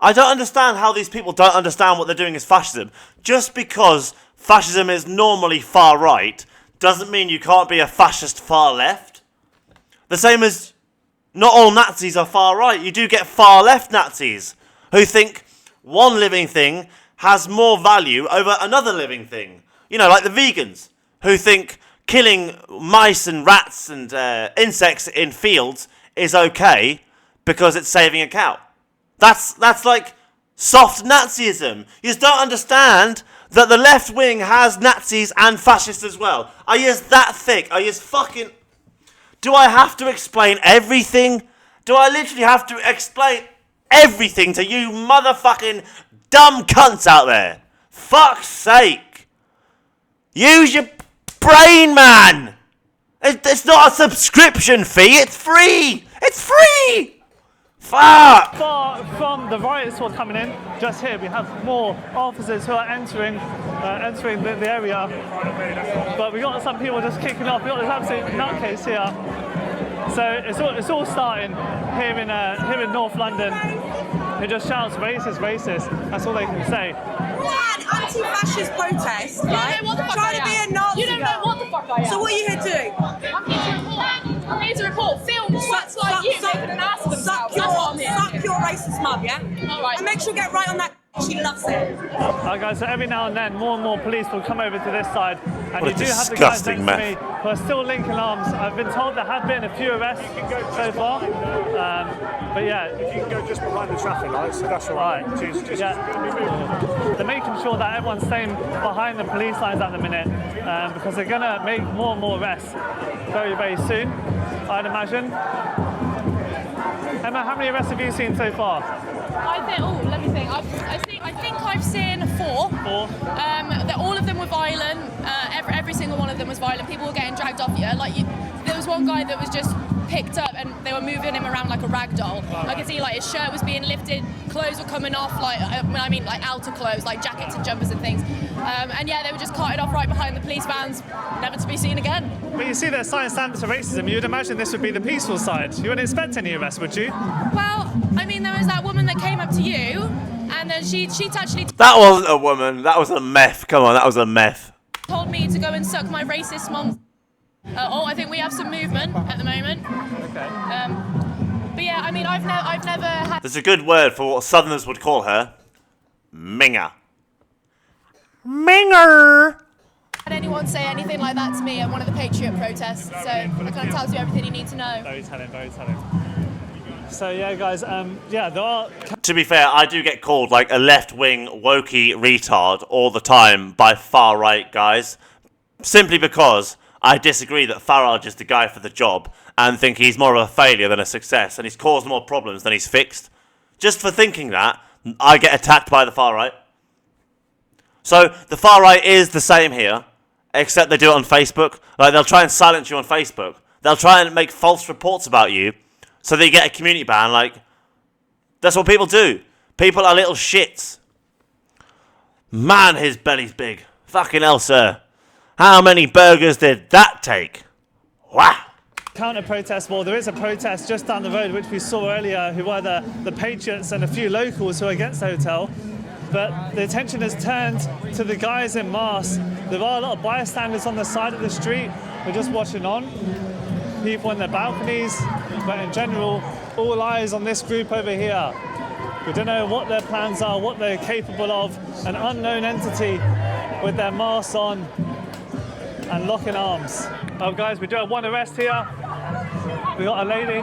I don't understand how these people don't understand what they're doing is fascism. Just because fascism is normally far right doesn't mean you can't be a fascist far left. The same as not all Nazis are far right. You do get far left Nazis who think one living thing has more value over another living thing. You know, like the vegans who think killing mice and rats and insects in fields is okay because it's saving a cow. That's like soft Nazism. You just don't understand that the left wing has Nazis and fascists as well. Are you that thick? Are you fucking... Do I have to explain everything? Do I literally have to explain everything to you motherfucking dumb cunts out there? Fuck's sake. Use your brain, man. It's not a subscription fee. It's free. It's free. Fuck! Far from the riots who are coming in, just here we have more officers who are entering the area. But we got some people just kicking off. We got this absolute nutcase here. So it's all starting here in North London. It just shouts racist, racist. That's all they can say. What an anti-fascist protest, right? Trying to be a Nazi. You don't know what the fuck I am. So what are you here to do? I'm here to report film sucks like you making an ass of themselves. Suck your racist mum, yeah? Alright. And make sure you get right on that. She loves it. Alright guys, so every now and then more and more police will come over to this side, and What you a do have the guys next disgusting to me who are still linking arms. I've been told there have been a few arrests so far, but yeah. If you can go just behind the traffic lights, that's all right. They're making sure that everyone's staying behind the police lines at the minute, because they're going to make more and more arrests very, very soon, I'd imagine. Emma, how many arrests have you seen so far? Let me think. I think I've seen 4. 4. All of them were violent. Every single one of them was violent. People were getting dragged off. There was one guy that was just picked up and they were moving him around like a rag doll. I could see like his shirt was being lifted, clothes were coming off, like outer clothes, like jackets and jumpers and things. And yeah, they were just carted off right behind the police vans, never to be seen again. But you see their sign stands for racism. You'd imagine this would be the peaceful side. You wouldn't expect any arrests, would you? Well, I mean, there was that woman that came up to you, and then she actually That wasn't a woman. That was a meth. Come on, that was a meth. told me to go and suck my racist mum. I think we have some movement at the moment. Okay. But yeah, I mean, I've never had. There's a good word for what Southerners would call her. Minger. Minger! Had anyone say anything like that to me at one of the Patriot protests, so that kind of tells you everything you need to know. Very telling, very telling. So yeah, guys, yeah, there are... To be fair, I do get called like a left-wing wokey retard all the time by far-right guys, simply because I disagree that Farage is the guy for the job and think he's more of a failure than a success, and he's caused more problems than he's fixed. Just for thinking that, I get attacked by the far-right. So the far-right is the same here, except they do it on Facebook. Like, they'll try and silence you on Facebook. They'll try and make false reports about you so that you get a community ban. Like, that's what people do. People are little shits. Man, his belly's big. Fucking hell, sir. How many burgers did that take? Wow. Counter-protest, well, there is a protest just down the road, which we saw earlier, who were the Patriots and a few locals who are against the hotel. But the attention has turned to the guys in masks. There are a lot of bystanders on the side of the street who are just watching on. People in their balconies, but in general, all eyes on this group over here. We don't know what their plans are, what they're capable of. An unknown entity with their masks on and locking arms. Oh, guys, we do have one arrest here. We got a lady.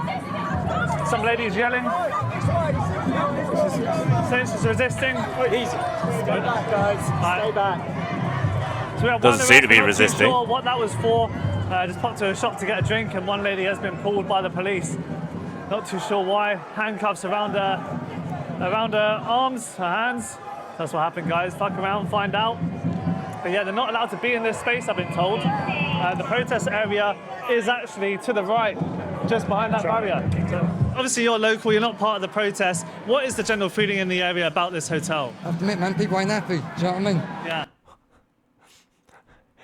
Some lady's yelling. She's resisting. Easy. Stay back, guys. Stay back. So we have Doesn't one seem to arrest. be I'm not too resisting. sure what that was for. Just popped to a shop to get a drink, and one lady has been pulled by the police. Not too sure why. Handcuffs around her arms, her hands. That's what happened, guys. Fuck around, find out. But yeah, they're not allowed to be in this space, I've been told. The protest area is actually to the right, just behind that barrier. Obviously, you're local, you're not part of the protest. What is the general feeling in the area about this hotel? I have to admit, man, people ain't happy. Do you know what I mean? Yeah.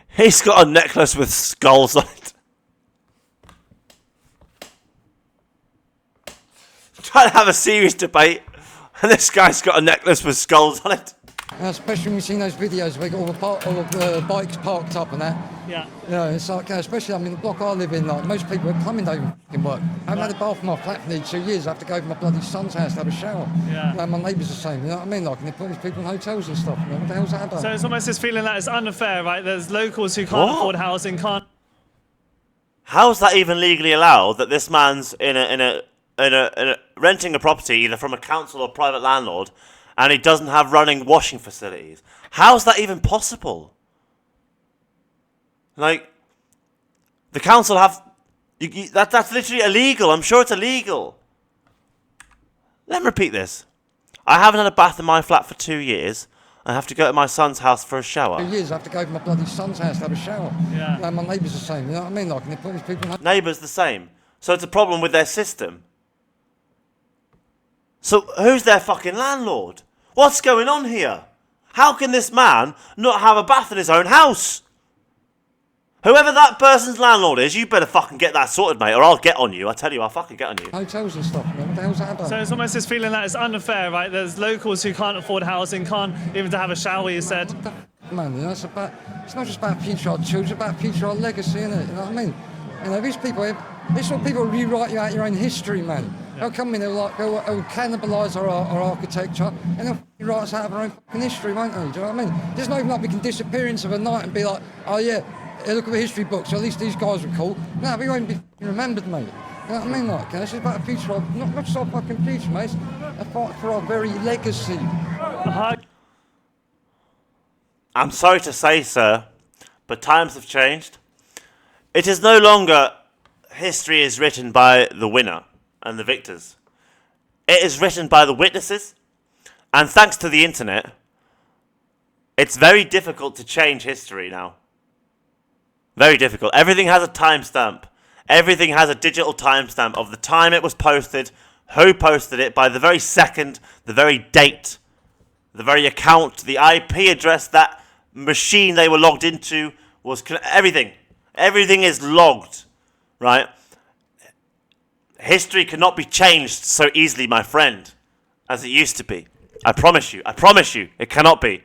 He's got a necklace with skulls on it. Trying to have a serious debate, and this guy's got a necklace with skulls on it. Especially when you've seen those videos where they got all the bikes parked up and that. Yeah. Yeah, it's like, especially, I mean, the block I live in, like, most people at plumbing don't fucking work. I haven't had a bath in my flat for nearly 2 years. I have to go to my bloody son's house to have a shower. Yeah. You know, my neighbours are the same, you know what I mean? Like, and they put these people in hotels and stuff. You know, what the hell's that about? So it's almost this feeling that it's unfair, right? There's locals who can't afford housing, can't... How is that even legally allowed that this man's in a renting a property either from a council or private landlord, and he doesn't have running washing facilities? How is that even possible? Like, the council have... that's literally illegal. I'm sure it's illegal. Let me repeat this. I haven't had a bath in my flat for 2 years. I have to go to my son's house for a shower. 2 years, I have to go to my bloody son's house to have a shower. Yeah. You know, my neighbours are the same, you know what I mean? Like, and they put these people in Neighbours the same. So it's a problem with their system. So who's their fucking landlord? What's going on here? How can this man not have a bath in his own house? Whoever that person's landlord is, you better fucking get that sorted, mate, or I'll get on you. I tell you, I'll fucking get on you. Hotels and stuff, man. What the hell's that about? So it's almost this feeling that it's unfair, right? There's locals who can't afford housing, can't even to have a shower, you said. Man, you know, it's not just about future our children, it's about future our legacy, innit? You know what I mean? You know, these people, this is what people rewrite you out your own history, man. They'll come in, they'll cannibalise our architecture, and they'll write us out of our own fucking history, won't they? Do you know what I mean? There's no even like we can disappear into the night and be like, oh yeah, look at the history books, at least these guys were cool. No, we won't be remembered, mate. You know what I mean? Like, this is about the future, not just our fucking future, mate. It's a fight for our very legacy. I'm sorry to say, sir, but times have changed. It is no longer history is written by the winner and the victors. It is written by the witnesses, and thanks to the internet, it's very difficult to change history now. Very difficult. Everything has a timestamp. Everything has a digital timestamp of the time it was posted, who posted it, by the very second, the very date, the very account, the IP address, that machine they were logged into, was everything. Everything is logged, right? History cannot be changed so easily, my friend, as it used to be. I promise you, it cannot be.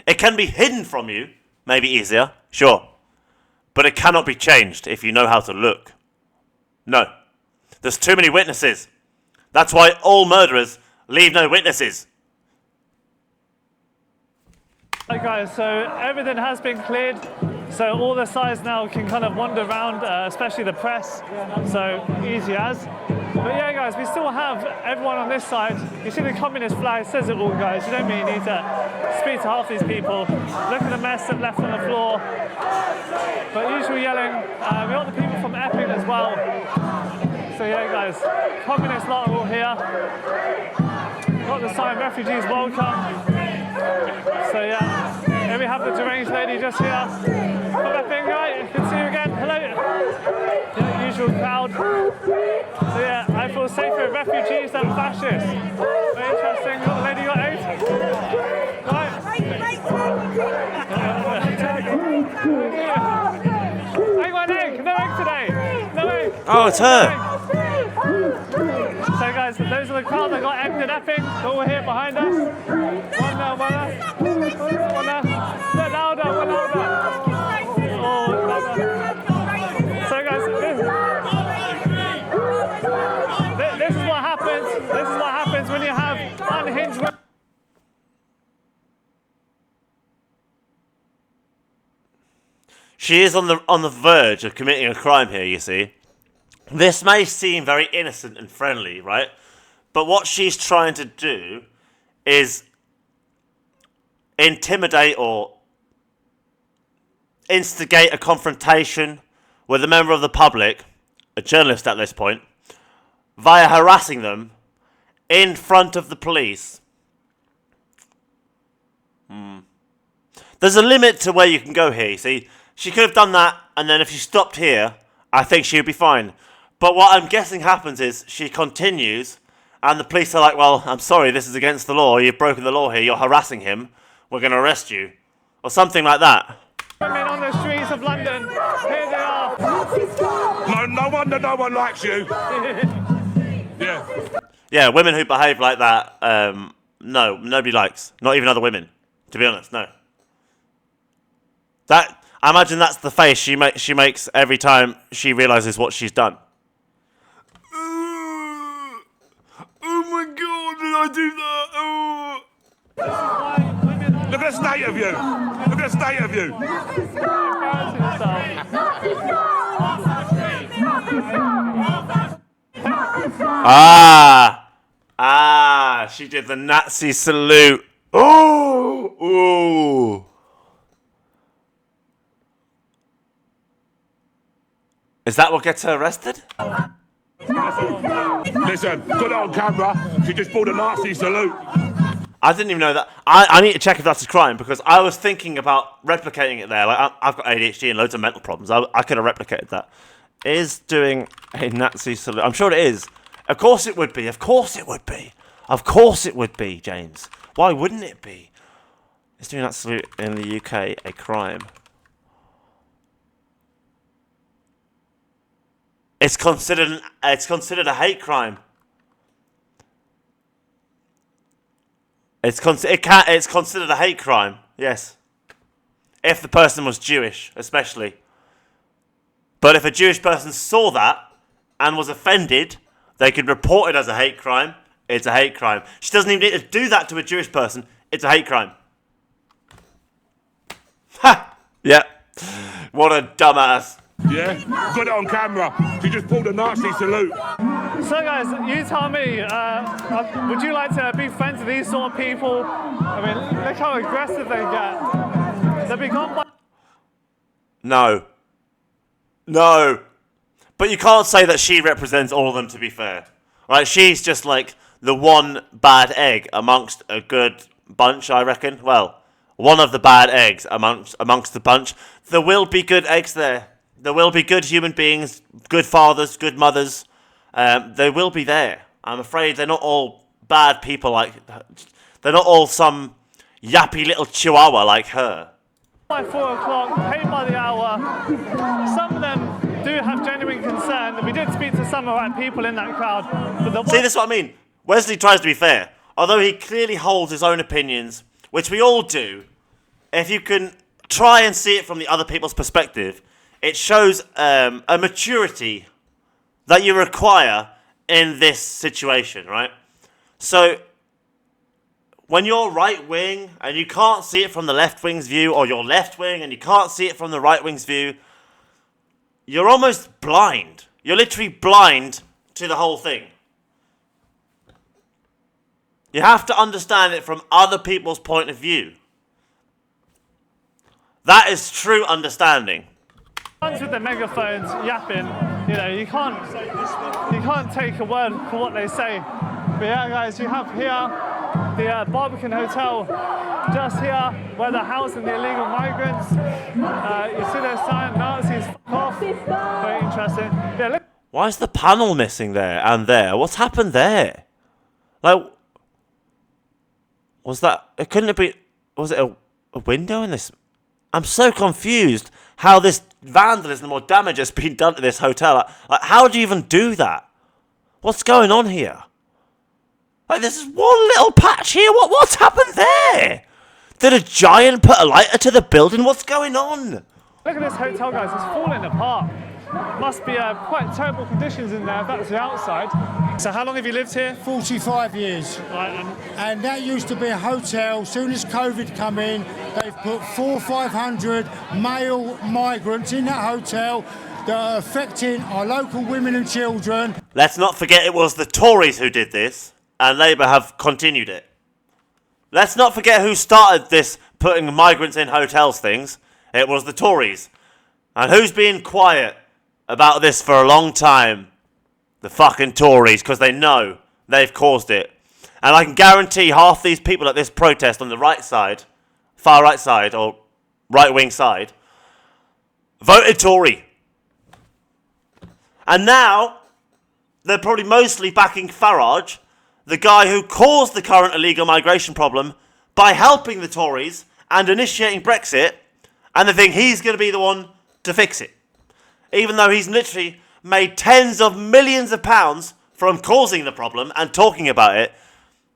It can be hidden from you, maybe easier, sure. But it cannot be changed if you know how to look. No. There's too many witnesses. That's why all murderers leave no witnesses. Hi guys, so everything has been cleared. So all the sides now can kind of wander around, especially the press. So easy as. But yeah guys, we still have everyone on this side. You see the communist flag says it all, guys. You don't really need to speak to half these people. Look at the mess they've left on the floor. But usual yelling. We got the people from Epping as well. So yeah guys, communist lot are all here. Got the sign, refugees welcome. So yeah, here we have the deranged lady just here. From Epping, right? Good to see you again. Hello. Yeah, usual crowd. So yeah, I feel safer with refugees than fascists. Very interesting. Got the lady got eight. Right. I got an egg. No egg today. No egg. Oh, it's her. So guys, those are the crowd that got egged in Epping. They're all here behind us. One there. One louder. Oh, louder. So guys, this is what happens. This is what happens when you have unhinged women. She is on the verge of committing a crime here, you see. This may seem very innocent and friendly, right? But what she's trying to do is intimidate or instigate a confrontation with a member of the public, a journalist at this point, via harassing them in front of the police. There's a limit to where you can go here, you see. She could have done that, and then if she stopped here, I think she would be fine. But what I'm guessing happens is she continues, and the police are like, well, I'm sorry, this is against the law. You've broken the law here. You're harassing him. We're going to arrest you. Or something like that. Women on the streets of London. Here they are. No wonder no one likes you. Yeah. Yeah, women who behave like that, no, nobody likes. Not even other women, to be honest, no. I imagine that's the face she makes every time she realises what she's done. Oh my god, did I do that? Oh. Look at the state of you. Look at the state of you. She did the Nazi salute. Oh, ooh. Is that what gets her arrested? Listen, got it on camera. She just pulled a Nazi salute. I didn't even know that. I need to check if that's a crime, because I was thinking about replicating it there. Like, I've got ADHD and loads of mental problems. I could have replicated that. Is doing a Nazi salute. I'm sure it is. Of course it would be. Of course it would be. Of course it would be, James. Why wouldn't it be? It's doing absolute in the UK a crime. It's considered a hate crime. It's considered a hate crime. Yes. If the person was Jewish, especially. But if a Jewish person saw that and was offended, they could report it as a hate crime. It's a hate crime. She doesn't even need to do that to a Jewish person. It's a hate crime. Ha! Yeah. What a dumbass. Yeah? Got it on camera. She just pulled a Nazi salute. So guys, you tell me, would you like to be friends with these sort of people? I mean, look how aggressive they get. They'll be gone by... No. No. But you can't say that she represents all of them, to be fair. Right? She's just like the one bad egg amongst a good bunch, I reckon. Well, one of the bad eggs amongst the bunch. There will be good eggs there. There will be good human beings, good fathers, good mothers. They will be there. I'm afraid they're not all bad people like... They're not all some yappy little chihuahua like her. By 4 o'clock, paid by the hour. Some of them do have genuine concern. We did speak to some of our people in that crowd. But See, this is what I mean. Wesley tries to be fair. Although he clearly holds his own opinions, which we all do, if you can try and see it from the other people's perspective, it shows a maturity that you require in this situation, right? So, when you're right wing and you can't see it from the left wing's view, or you're left wing and you can't see it from the right wing's view, you're almost blind. You're literally blind to the whole thing. You have to understand it from other people's point of view. That is true understanding. Ones with the megaphones yapping, you know, you can't take a word for what they say. But yeah, guys, you have here the Barbican Hotel, just here where they're housing the illegal migrants. You see their sign, Nazis, f*** off. Very interesting. Yeah, look. Why is the panel missing there and there? What's happened there? Like, was that? It couldn't have been. Was it a window in this? I'm so confused how this vandalism or damage has been done to this hotel. Like, how do you even do that? What's going on here? Like, this is one little patch here. What's happened there? Did a giant put a lighter to the building? What's going on? Look at this hotel, guys. It's falling apart. Must be quite terrible conditions in there if that's the outside. So how long have you lived here? 45 years. Right, and that used to be a hotel. Soon as COVID come in, they've put 400 or 500 male migrants in that hotel that are affecting our local women and children. Let's not forget it was the Tories who did this, and Labour have continued it. Let's not forget who started this putting migrants in hotels things. It was the Tories. And who's been quiet about this for a long time? The fucking Tories, because they know they've caused it. And I can guarantee half these people at this protest on the right side, far right side, or right wing side, voted Tory. And now, they're probably mostly backing Farage, the guy who caused the current illegal migration problem by helping the Tories and initiating Brexit, and they think he's going to be the one to fix it. Even though he's literally made tens of millions of pounds from causing the problem and talking about it,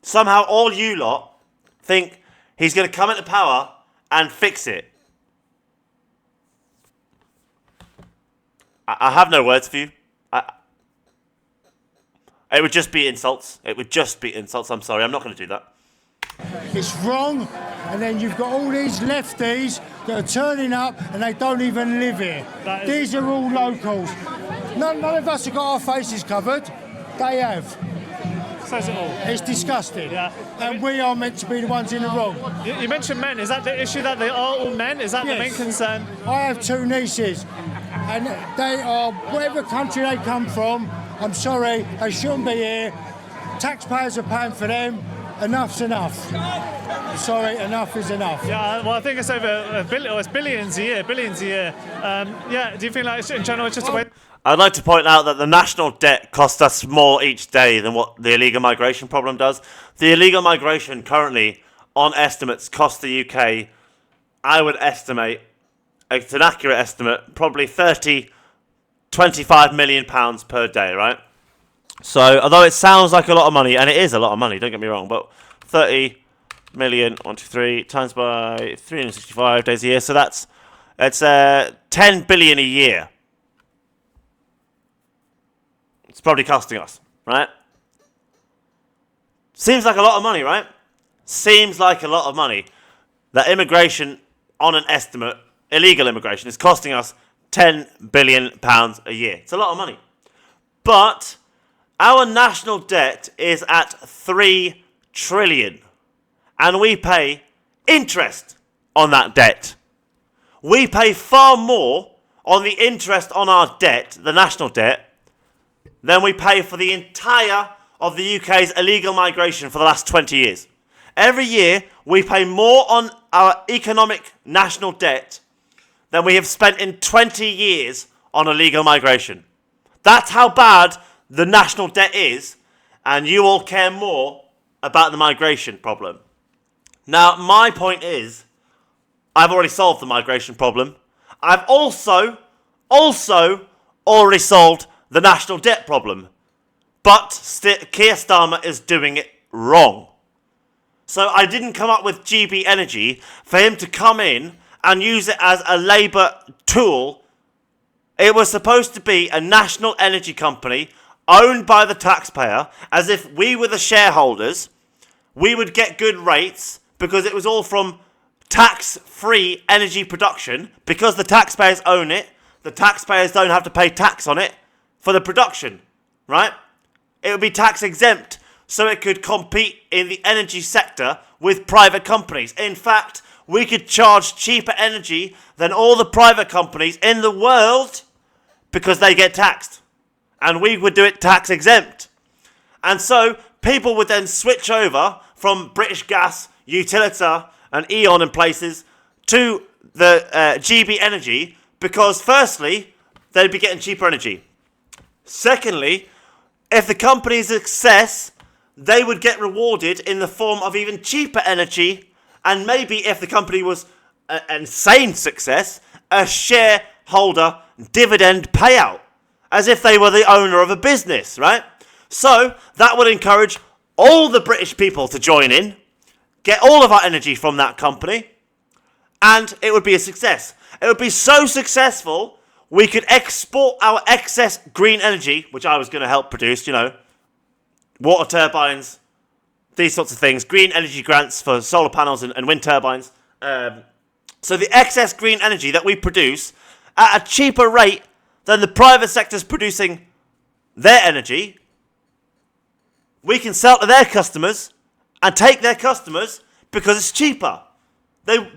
somehow all you lot think he's going to come into power and fix it. I have no words for you. It would just be insults. It would just be insults. I'm sorry, I'm not going to do that. It's wrong, and then you've got all these lefties that are turning up and they don't even live here. These are all locals. None of us have got our faces covered. They have. Says it all. It's disgusting. Yeah. And we are meant to be the ones in the wrong. You mentioned men. Is that the issue, that they are all men? Is that the main concern? I have two nieces, and they are, whatever country they come from, I'm sorry, they shouldn't be here. Taxpayers are paying for them. Enough's enough. sorry, enough is enough. Yeah, well, I think it's over it's billions a year, yeah, do you think like in general it's just a way... I'd like to point out that the national debt costs us more each day than what the illegal migration problem does. The illegal migration currently, on estimates, costs the UK, I would estimate, it's an accurate estimate, probably 25 million pounds per day, right? So, although it sounds like a lot of money, and it is a lot of money, don't get me wrong, but 30 million, 1, 2, 3, times by 365 days a year, so it's 10 billion a year. It's probably costing us, right? Seems like a lot of money, right? Seems like a lot of money. That immigration, on an estimate, illegal immigration, is costing us £10 billion a year. It's a lot of money. But our national debt is at 3 trillion. And we pay interest on that debt. We pay far more on the interest on our debt, the national debt, than we pay for the entire of the UK's illegal migration for the last 20 years. Every year, we pay more on our economic national debt than we have spent in 20 years on illegal migration. That's how bad the national debt is, and you all care more about the migration problem. Now, my point is, I've already solved the migration problem. I've also already solved the national debt problem. But Keir Starmer is doing it wrong. So I didn't come up with GB Energy for him to come in and use it as a Labour tool. It was supposed to be a national energy company owned by the taxpayer, as if we were the shareholders. We would get good rates because it was all from tax-free energy production. Because the taxpayers own it, the taxpayers don't have to pay tax on it for the production, right? It would be tax exempt, so it could compete in the energy sector with private companies. In fact, we could charge cheaper energy than all the private companies in the world because they get taxed. And we would do it tax exempt. And so people would then switch over from British Gas, Utilita and E.ON and places to the GB Energy because firstly, they'd be getting cheaper energy. Secondly, if the company is a success, they would get rewarded in the form of even cheaper energy, and maybe if the company was an insane success, a shareholder dividend payout, as if they were the owner of a business, right? So that would encourage all the British people to join in, get all of our energy from that company, and it would be a success. It would be so successful, we could export our excess green energy, which I was going to help produce, water turbines, these sorts of things, green energy grants for solar panels and wind turbines. So the excess green energy that we produce at a cheaper rate than the private sector's producing their energy, we can sell to their customers and take their customers because it's cheaper.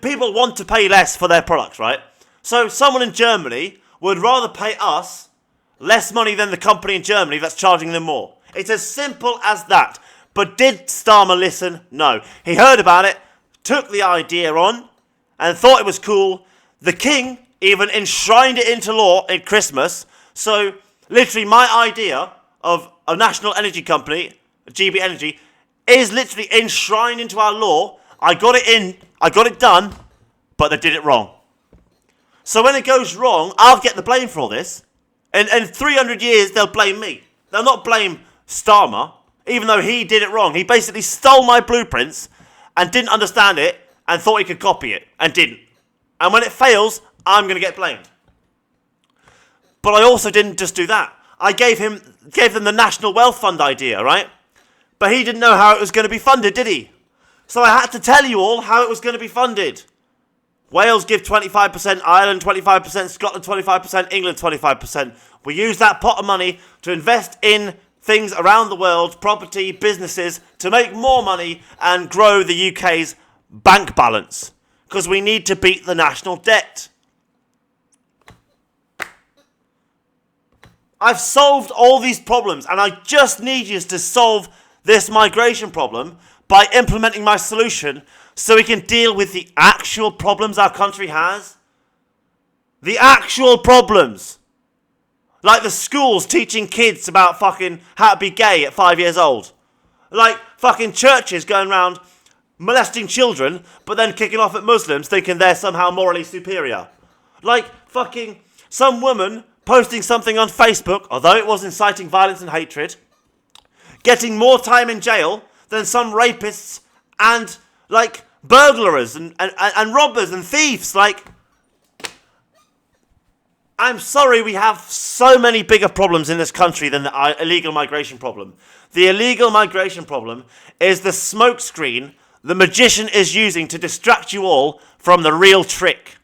People want to pay less for their products, right? So someone in Germany would rather pay us less money than the company in Germany that's charging them more. It's as simple as that. But did Starmer listen? No. He heard about it, took the idea on, and thought it was cool. The King even enshrined it into law at Christmas. So, literally, my idea of a national energy company, GB Energy, is literally enshrined into our law. I got it done, but they did it wrong. So when it goes wrong, I'll get the blame for all this. In 300 years, they'll blame me. They'll not blame Starmer, even though he did it wrong. He basically stole my blueprints and didn't understand it and thought he could copy it and didn't. And when it fails, I'm going to get blamed. But I also didn't just do that. I gave them the National Wealth Fund idea, right? But he didn't know how it was going to be funded, did he? So I had to tell you all how it was going to be funded. Wales give 25%, Ireland 25%, Scotland 25%, England 25%. We use that pot of money to invest in things around the world, property, businesses, to make more money and grow the UK's bank balance. Because we need to beat the national debt. I've solved all these problems, and I just need you to solve this migration problem by implementing my solution so we can deal with the actual problems our country has. The actual problems. Like the schools teaching kids about fucking how to be gay at 5 years old. Like fucking churches going around molesting children, but then kicking off at Muslims thinking they're somehow morally superior. Like fucking some woman posting something on Facebook, although it was inciting violence and hatred, getting more time in jail than some rapists and like burglars and robbers and thieves. Like, I'm sorry, we have so many bigger problems in this country than the illegal migration problem. The illegal migration problem is the smokescreen the magician is using to distract you all from the real trick.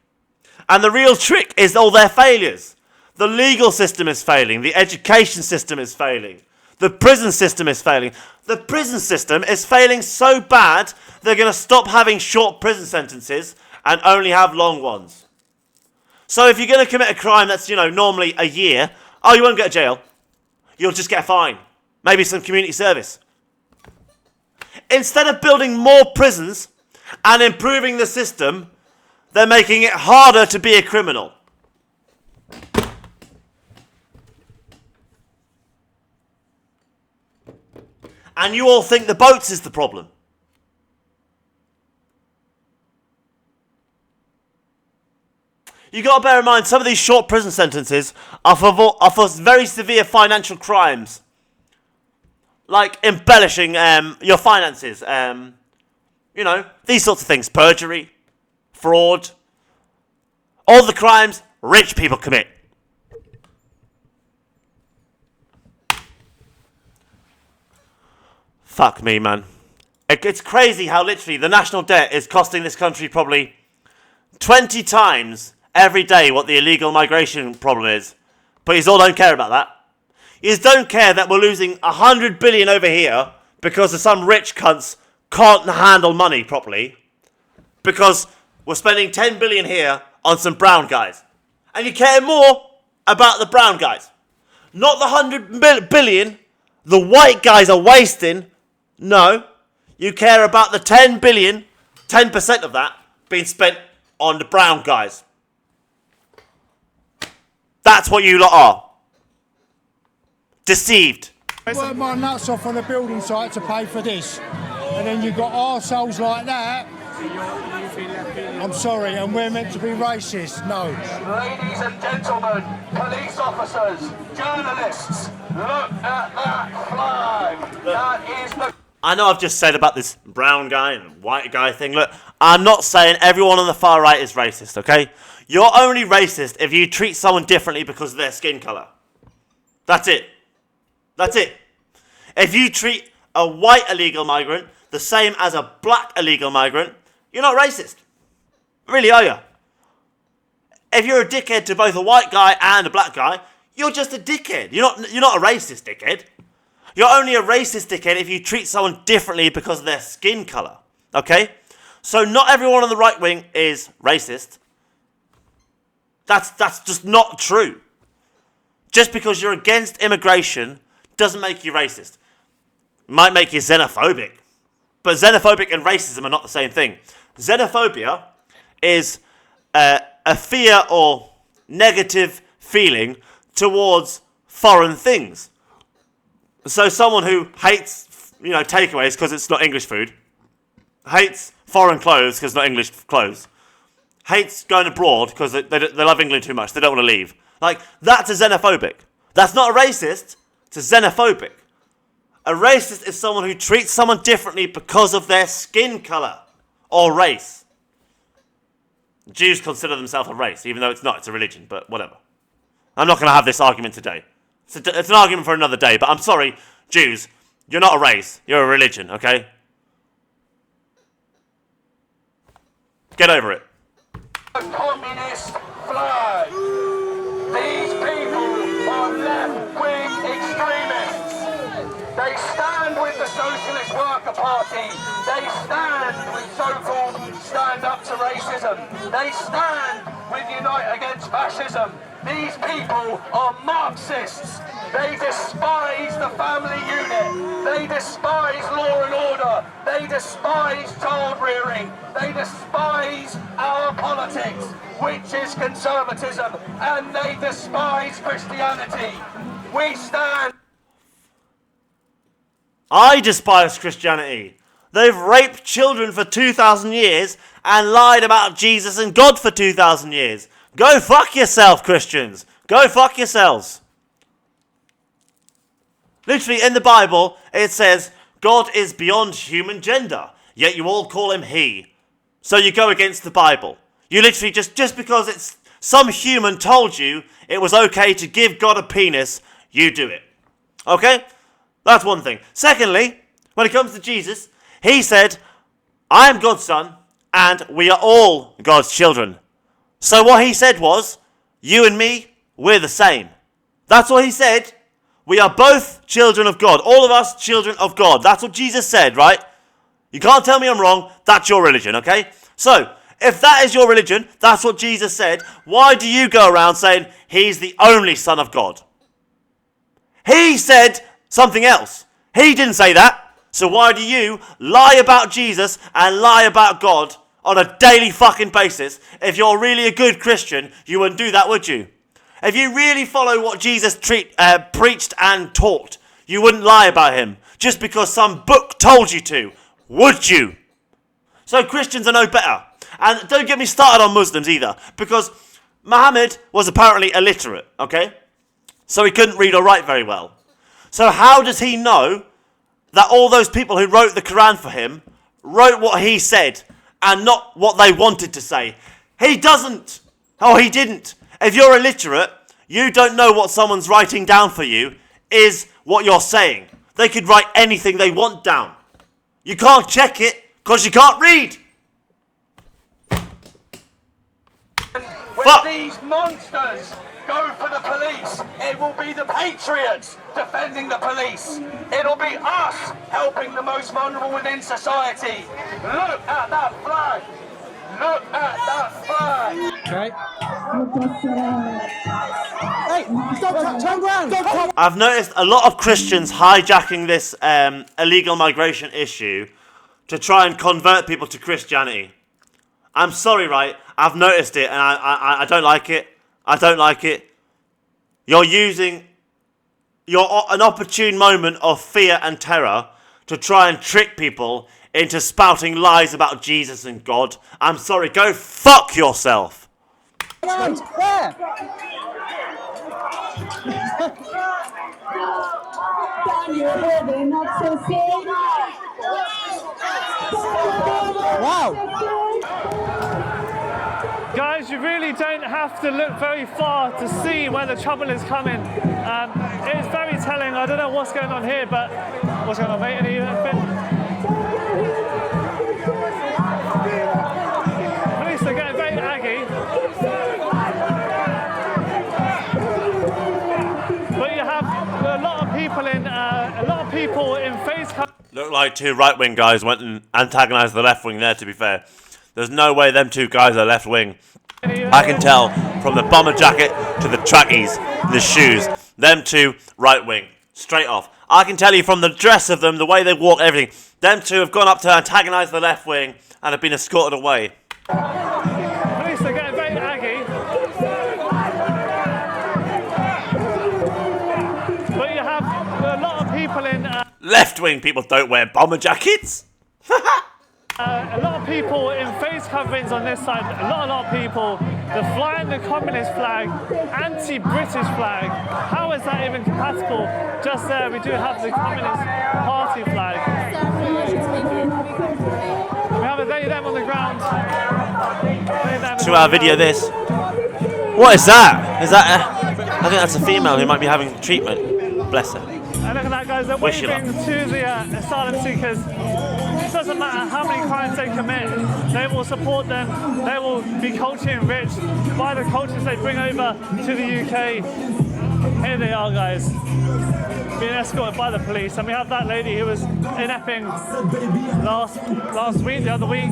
And the real trick is all their failures. The legal system is failing. The education system is failing. The prison system is failing. The prison system is failing so bad, they're going to stop having short prison sentences and only have long ones. So if you're going to commit a crime that's, normally a year, you won't go to jail. You'll just get a fine. Maybe some community service. Instead of building more prisons and improving the system, they're making it harder to be a criminal. And you all think the boats is the problem. You got to bear in mind, some of these short prison sentences are for very severe financial crimes. Like embellishing your finances. These sorts of things. Perjury, fraud. All the crimes rich people commit. Fuck me, man. It's crazy how literally the national debt is costing this country probably 20 times every day what the illegal migration problem is. But you all don't care about that. You don't care that we're losing 100 billion over here because of some rich cunts can't handle money properly. Because we're spending 10 billion here on some brown guys. And you care more about the brown guys. Not the 100 billion the white guys are wasting. No. You care about the 10 billion, 10% of that being spent on the brown guys. That's what you lot are. Deceived. Work my nuts off on a building site to pay for this. And then you've got arseholes like that. I'm sorry, and we're meant to be racist. No. Ladies and gentlemen, police officers, journalists, look at that flag. That is the... I know I've just said about this brown guy and white guy thing. Look, I'm not saying everyone on the far right is racist, okay? You're only racist if you treat someone differently because of their skin colour. That's it. That's it. If you treat a white illegal migrant the same as a black illegal migrant, you're not racist. Really, are you? If you're a dickhead to both a white guy and a black guy, you're just a dickhead. You're not a racist dickhead. You're only a racist dickhead if you treat someone differently because of their skin colour. Okay? So not everyone on the right wing is racist. That's just not true. Just because you're against immigration doesn't make you racist. It might make you xenophobic. But xenophobic and racism are not the same thing. Xenophobia is a fear or negative feeling towards foreign things. So someone who hates, takeaways because it's not English food, hates foreign clothes because it's not English clothes, hates going abroad because they love England too much, they don't want to leave. Like, that's a xenophobic. That's not a racist, it's a xenophobic. A racist is someone who treats someone differently because of their skin colour or race. Jews consider themselves a race, even though it's not, it's a religion, but whatever. I'm not going to have this argument today. It's an argument for another day, but I'm sorry, Jews, you're not a race, you're a religion, okay? Get over it. The communist flag. These people are left-wing extremists. They stand with the Socialist Worker Party. They stand with so-called stand up to racism. They stand with Unite Against Fascism. These people are Marxists. They despise the family unit. They despise law and order. They despise child rearing. They despise our politics, which is conservatism, and they despise Christianity. We stand. I despise Christianity. They've raped children for 2,000 years and lied about Jesus and God for 2,000 years. Go fuck yourself, Christians. Go fuck yourselves. Literally, in the Bible, it says, God is beyond human gender, yet you all call him he. So you go against the Bible. You literally, just because it's some human told you it was okay to give God a penis, you do it. Okay? That's one thing. Secondly, when it comes to Jesus, he said, I am God's son, and we are all God's children. So what he said was, you and me, we're the same. That's what he said. We are both children of God. All of us children of God. That's what Jesus said, right? You can't tell me I'm wrong. That's your religion, okay? So, if that is your religion, that's what Jesus said, why do you go around saying he's the only son of God? He said something else. He didn't say that. So why do you lie about Jesus and lie about God on a daily fucking basis? If you're really a good Christian, you wouldn't do that, would you? If you really follow what Jesus preached and taught, you wouldn't lie about him just because some book told you to, would you? So Christians are no better. And don't get me started on Muslims either, because Muhammad was apparently illiterate, okay? So he couldn't read or write very well. So how does he know that all those people who wrote the Quran for him wrote what he said and not what they wanted to say? He doesn't. Oh, he didn't. If you're illiterate, you don't know what someone's writing down for you is what you're saying. They could write anything they want down. You can't check it because you can't read. When these monsters go for the police, it will be the patriots defending the police. It'll be us helping the most vulnerable within society. Look at that flag. Look at that flag. Okay. Hey, stop, turn around. I've noticed a lot of Christians hijacking this illegal migration issue to try and convert people to Christianity. I'm sorry, right? I've noticed it and I don't like it. I don't like it. You're using an opportune moment of fear and terror to try and trick people into spouting lies about Jesus and God. I'm sorry, go fuck yourself. There. Wow. Guys, you really don't have to look very far to see where the trouble is coming. It's very telling. I don't know what's going on here, but what's going on, mate? Anything? Police are getting very aggy. But you have a lot of people in face. Look like two right-wing guys went and antagonised the left wing there, to be fair. There's no way them two guys are left wing. I can tell from the bomber jacket to the trackies, the shoes. Them two right wing. Straight off. I can tell you from the dress of them, the way they walk, everything. Them two have gone up to antagonise the left wing and have been escorted away. Police are getting very aggy. But you have a lot of people in... Left wing people don't wear bomber jackets. A lot of people in face coverings on this side, a lot of people, they're flying the communist flag, anti-British flag. How is that even compatible? Just there, we do have the Communist Party flag. We have a they them on the ground. 2-hour video this. What is that? Is that I think that's a female who might be having treatment. Bless her. And look at that, guys, they're waving to the asylum seekers. It doesn't matter how many crimes they commit, they will support them, they will be culturally enriched by the cultures they bring over to the UK. Here they are, guys, being escorted by the police. And we have that lady who was in Epping last week, the other week.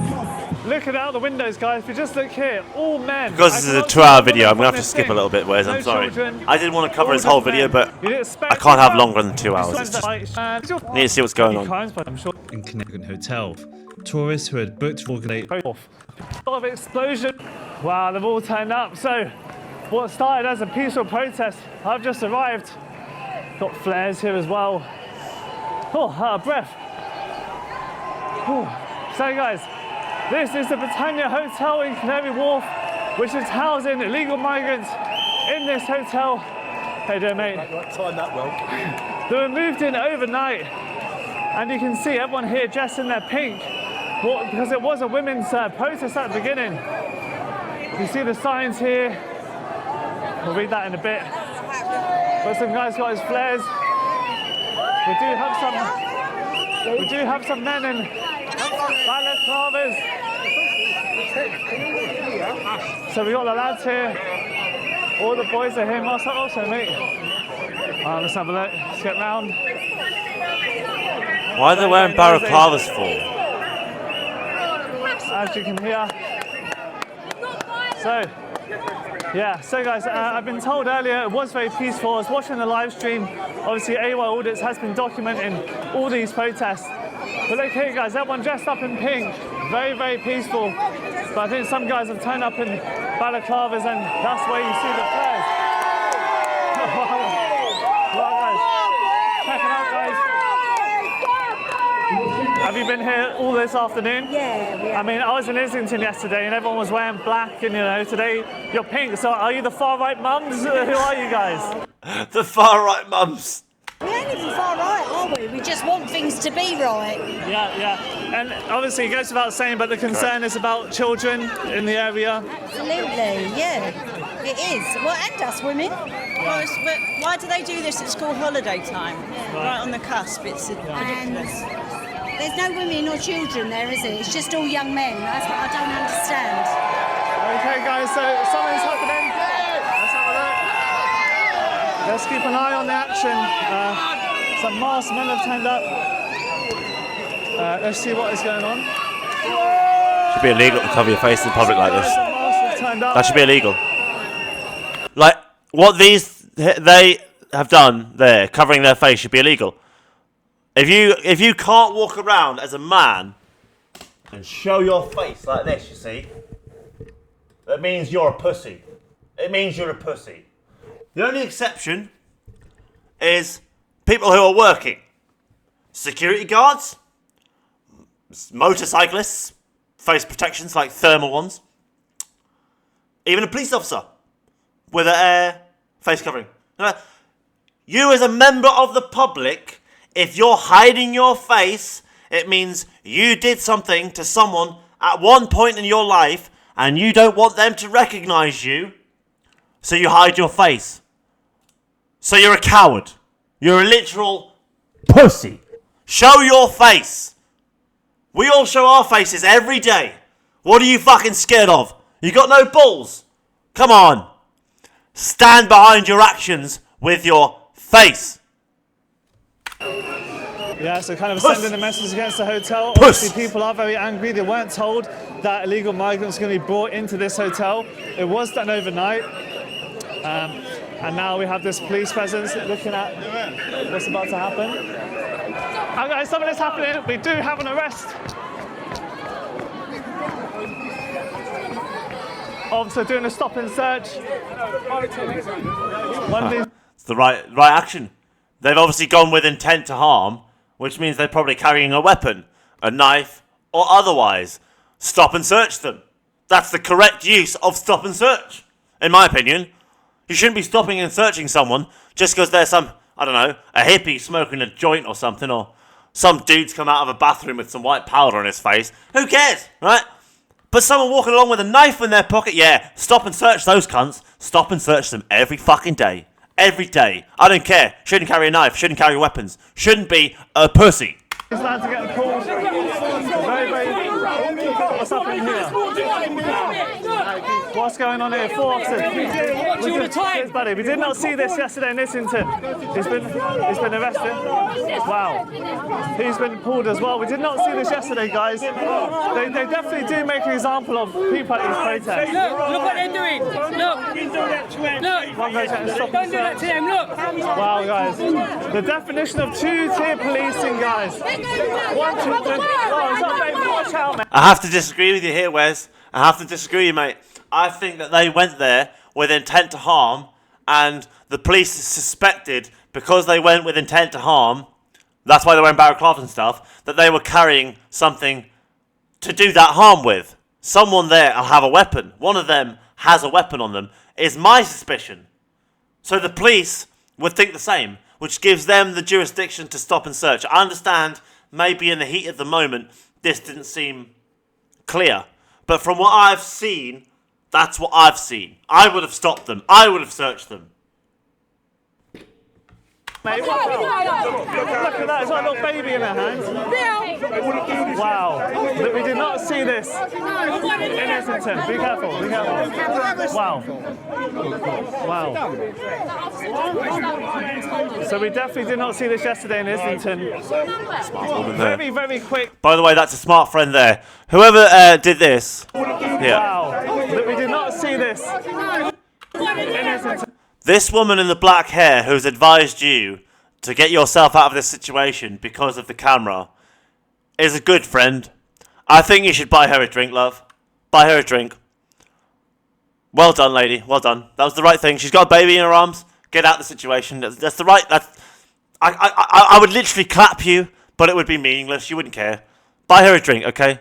looking out the windows, guys, if you just look here, all men. Because this is a 2-hour video, I'm going to have to skip a little bit, Wes, I'm sorry. I didn't want to cover this whole video, but I can't have longer than 2 hours. It's just, I need to see what's going on. In Connecticut hotel, tourists who had booked for a lot of explosion. Wow, they've all turned up. So, what started as a peaceful protest, I've just arrived. Got flares here as well. Oh, out of breath. Ooh. So guys, this is the Britannia Hotel in Canary Wharf, which is housing illegal migrants in this hotel. How you doing, mate? Timed that well. They were moved in overnight, and you can see everyone here dressed in their pink, because it was a women's protest at the beginning. You see the signs here. We'll read that in a bit. But some guys got his flares. We do have some men in balaclavas. So we got the lads here. All the boys are here. Master also, mate. Let's have a look. Let's get round. Why are they wearing balaclavas for? As you can hear. So, yeah, so guys, I've been told earlier it was very peaceful. I was watching the live stream. Obviously, AY Audits has been documenting all these protests. But look here, guys, everyone dressed up in pink. Very, very peaceful. But I think some guys have turned up in balaclavas, and that's where you see the flares. Well, guys, check it out, guys. Have you been here all this afternoon? Yeah. I mean, I was in Islington yesterday and everyone was wearing black, and you know, today you're pink. So are you the far right mums? Who are you guys? The far right mums. We ain't even far right, are we? We just want things to be right. Yeah. And obviously it goes without saying, but the concern is about children in the area. Absolutely, yeah. It is. Well, and us women. Well, but why do they do this at school holiday time? Right on the cusp. It's ridiculous. There's no women or children there, is it? It's just all young men. That's what I don't understand. Okay, guys, so something's happening. Let's have a look. Let's keep an eye on the action. Some masked men have turned up. Let's see what is going on. Should be illegal to cover your face in public like this. That should be illegal. Like, what they have done there, covering their face, should be illegal. If you can't walk around as a man and show your face like this, you see, that means you're a pussy. It means you're a pussy. The only exception is people who are working. Security guards, motorcyclists, face protections like thermal ones, even a police officer with a face covering. You as a member of the public, if you're hiding your face, it means you did something to someone at one point in your life and you don't want them to recognize you, so you hide your face. So you're a coward. You're a literal pussy. Show your face. We all show our faces every day. What are you fucking scared of? You got no balls? Come on. Stand behind your actions with your face. Yeah, so kind of sending a message against the hotel. Obviously, people are very angry. They weren't told that illegal migrants are going to be brought into this hotel. It was done overnight. And now we have this police presence looking at what's about to happen. Okay, something is happening. We do have an arrest. Officer doing a stop and search. It's the right action. They've obviously gone with intent to harm, which means they're probably carrying a weapon, a knife, or otherwise. Stop and search them. That's the correct use of stop and search, in my opinion. You shouldn't be stopping and searching someone just because there's some, I don't know, a hippie smoking a joint or something, or some dude's come out of a bathroom with some white powder on his face. Who cares, right? But someone walking along with a knife in their pocket, yeah, stop and search those cunts. Stop and search them every fucking day. Every day. I don't care. Shouldn't carry a knife. Shouldn't carry weapons. Shouldn't be a pussy. These lads are getting pulled. Very, very... What's happening here? What's going on here? 4 officers. Cheers, buddy. We did not see this yesterday in Islington. He's been arrested. Wow. He's been pulled as well. We did not see this yesterday, guys. They definitely do make an example of people at these protests. Look what they're doing. Look. One goes out and stops Don't do that to them. Look. Wow, guys. The definition of two-tier policing, guys. 1, 2, 3. Oh, it's not very watch out, man. I have to disagree with you here, Wes. I have to disagree, mate. I think that they went there with intent to harm, and the police suspected, because they went with intent to harm, that's why they were in balaclavas and stuff, that they were carrying something to do that harm with. Someone there will have a weapon. One of them has a weapon on them, is my suspicion. So the police would think the same, which gives them the jurisdiction to stop and search. I understand maybe in the heat of the moment this didn't seem clear, but from what I've seen, that's what I've seen. I would have stopped them. I would have searched them. Mate, look at that, it's like a little baby in her hands. Wow, we did not see this in Islington. Be careful, be careful. Wow. Wow. So we definitely did not see this yesterday in Islington. Smart woman there. Very, very quick. By the way, that's a smart friend there. Whoever did this. Yeah. Wow, we did not see this in Islington. This woman in the black hair who's advised you to get yourself out of this situation because of the camera is a good friend. I think you should buy her a drink, love. Buy her a drink. Well done, lady. Well done. That was the right thing. She's got a baby in her arms. Get out of the situation. That's the right... I would literally clap you, but it would be meaningless. You wouldn't care. Buy her a drink, okay?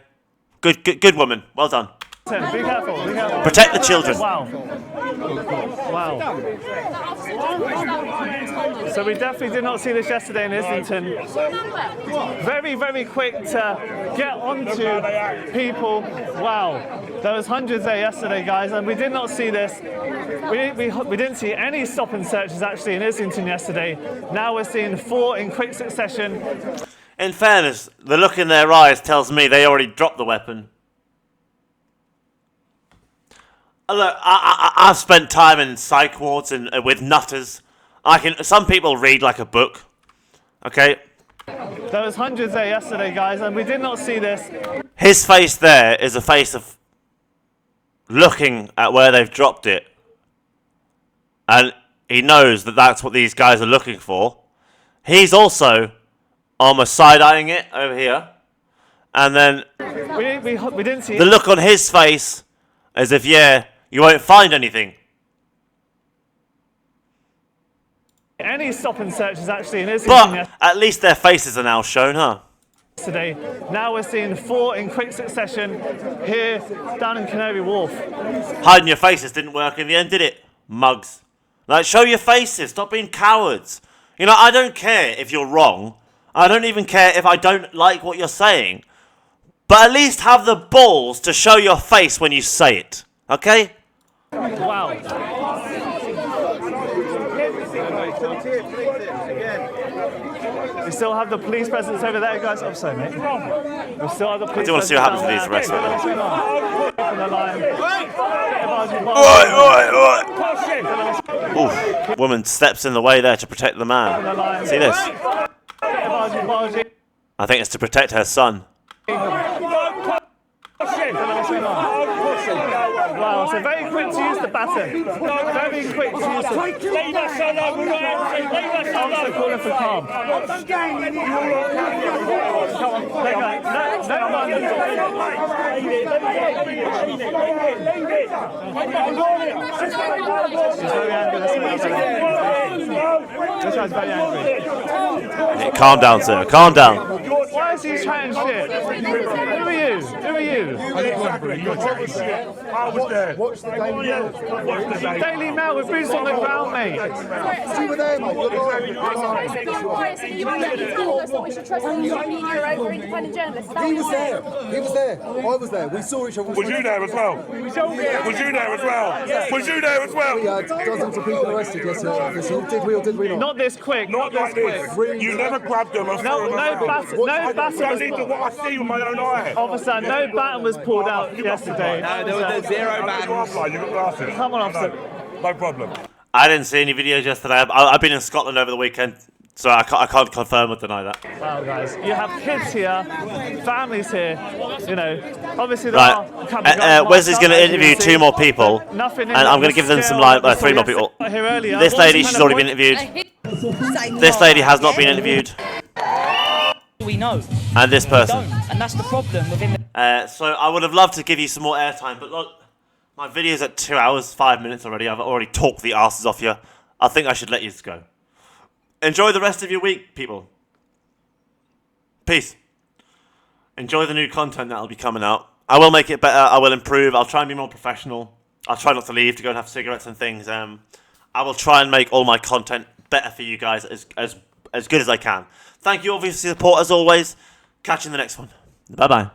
Good woman. Well done. Be careful, be careful. Protect the children. Wow. Wow. So we definitely did not see this yesterday in Islington. Very, very quick to get onto people. Wow. There was hundreds there yesterday, guys, and we did not see this. We didn't see any stop and searches actually in Islington yesterday. Now we're seeing 4 in quick succession. In fairness, the look in their eyes tells me they already dropped the weapon. Look, I've spent time in psych wards and with nutters. Some people read like a book. Okay? There was hundreds there yesterday, guys, and we did not see this. His face there is a face of looking at where they've dropped it. And he knows that that's what these guys are looking for. He's also almost side-eyeing it over here. And then we didn't see the look on his face as if, yeah, you won't find anything. Any stop and searches actually in Islington. But at least their faces are now shown, huh? Yesterday. Now we're seeing 4 in quick succession here down in Canary Wharf. Hiding your faces didn't work in the end, did it? Mugs. Like, show your faces. Stop being cowards. You know, I don't care if you're wrong. I don't even care if I don't like what you're saying. But at least have the balls to show your face when you say it. Okay? Wow. We still have the police presence over there, guys. I'm sorry, mate. We still have the police. I do want to see what happens with these arrests right now. Oof. Woman steps in the way there to protect the man. See this? I think it's to protect her son. Wow, so very quick to use the baton. Very quick to use the baton. Also calling for calm. She's very angry. This guy's very angry. Hey, calm down, sir. Calm down. Why is he trying shit? Who are you? Who are you? I was there. Watch the Daily Mail. Daily Mail with boots on the ground, mate. You were there, mate. He was there. He was there. I was there. We saw each other. Was you there as well? Was you there as well? Was you there as well? We had dozens of people arrested yesterday. Did we or did we not? Not this quick. Not this quick. You never grabbed them. No baton baton These are what I see with my own eyes. Officer, no baton was pulled out yesterday. No, there was zero bans. Come on, officer. No problem. I didn't see any videos yesterday. I've been in Scotland over the weekend, so I can't confirm or deny that. Wow, guys, you have kids here, families here. You know, obviously there Right. Wesley's going to interview 2 more people, and I'm going to give them some 3 more people. This lady, she's already been interviewed. This lady has not been interviewed. We know. And this person. And that's the problem within So I would have loved to give you some more airtime, but look, my video's at 2 hours, 5 minutes already. I've already talked the asses off you. I think I should let you go. Enjoy the rest of your week, people. Peace. Enjoy the new content that'll be coming out. I will make it better. I will improve. I'll try and be more professional. I'll try not to leave to go and have cigarettes and things. I will try and make all my content better for you guys as good as I can. Thank you all for your support as always. Catch you in the next one. Bye-bye.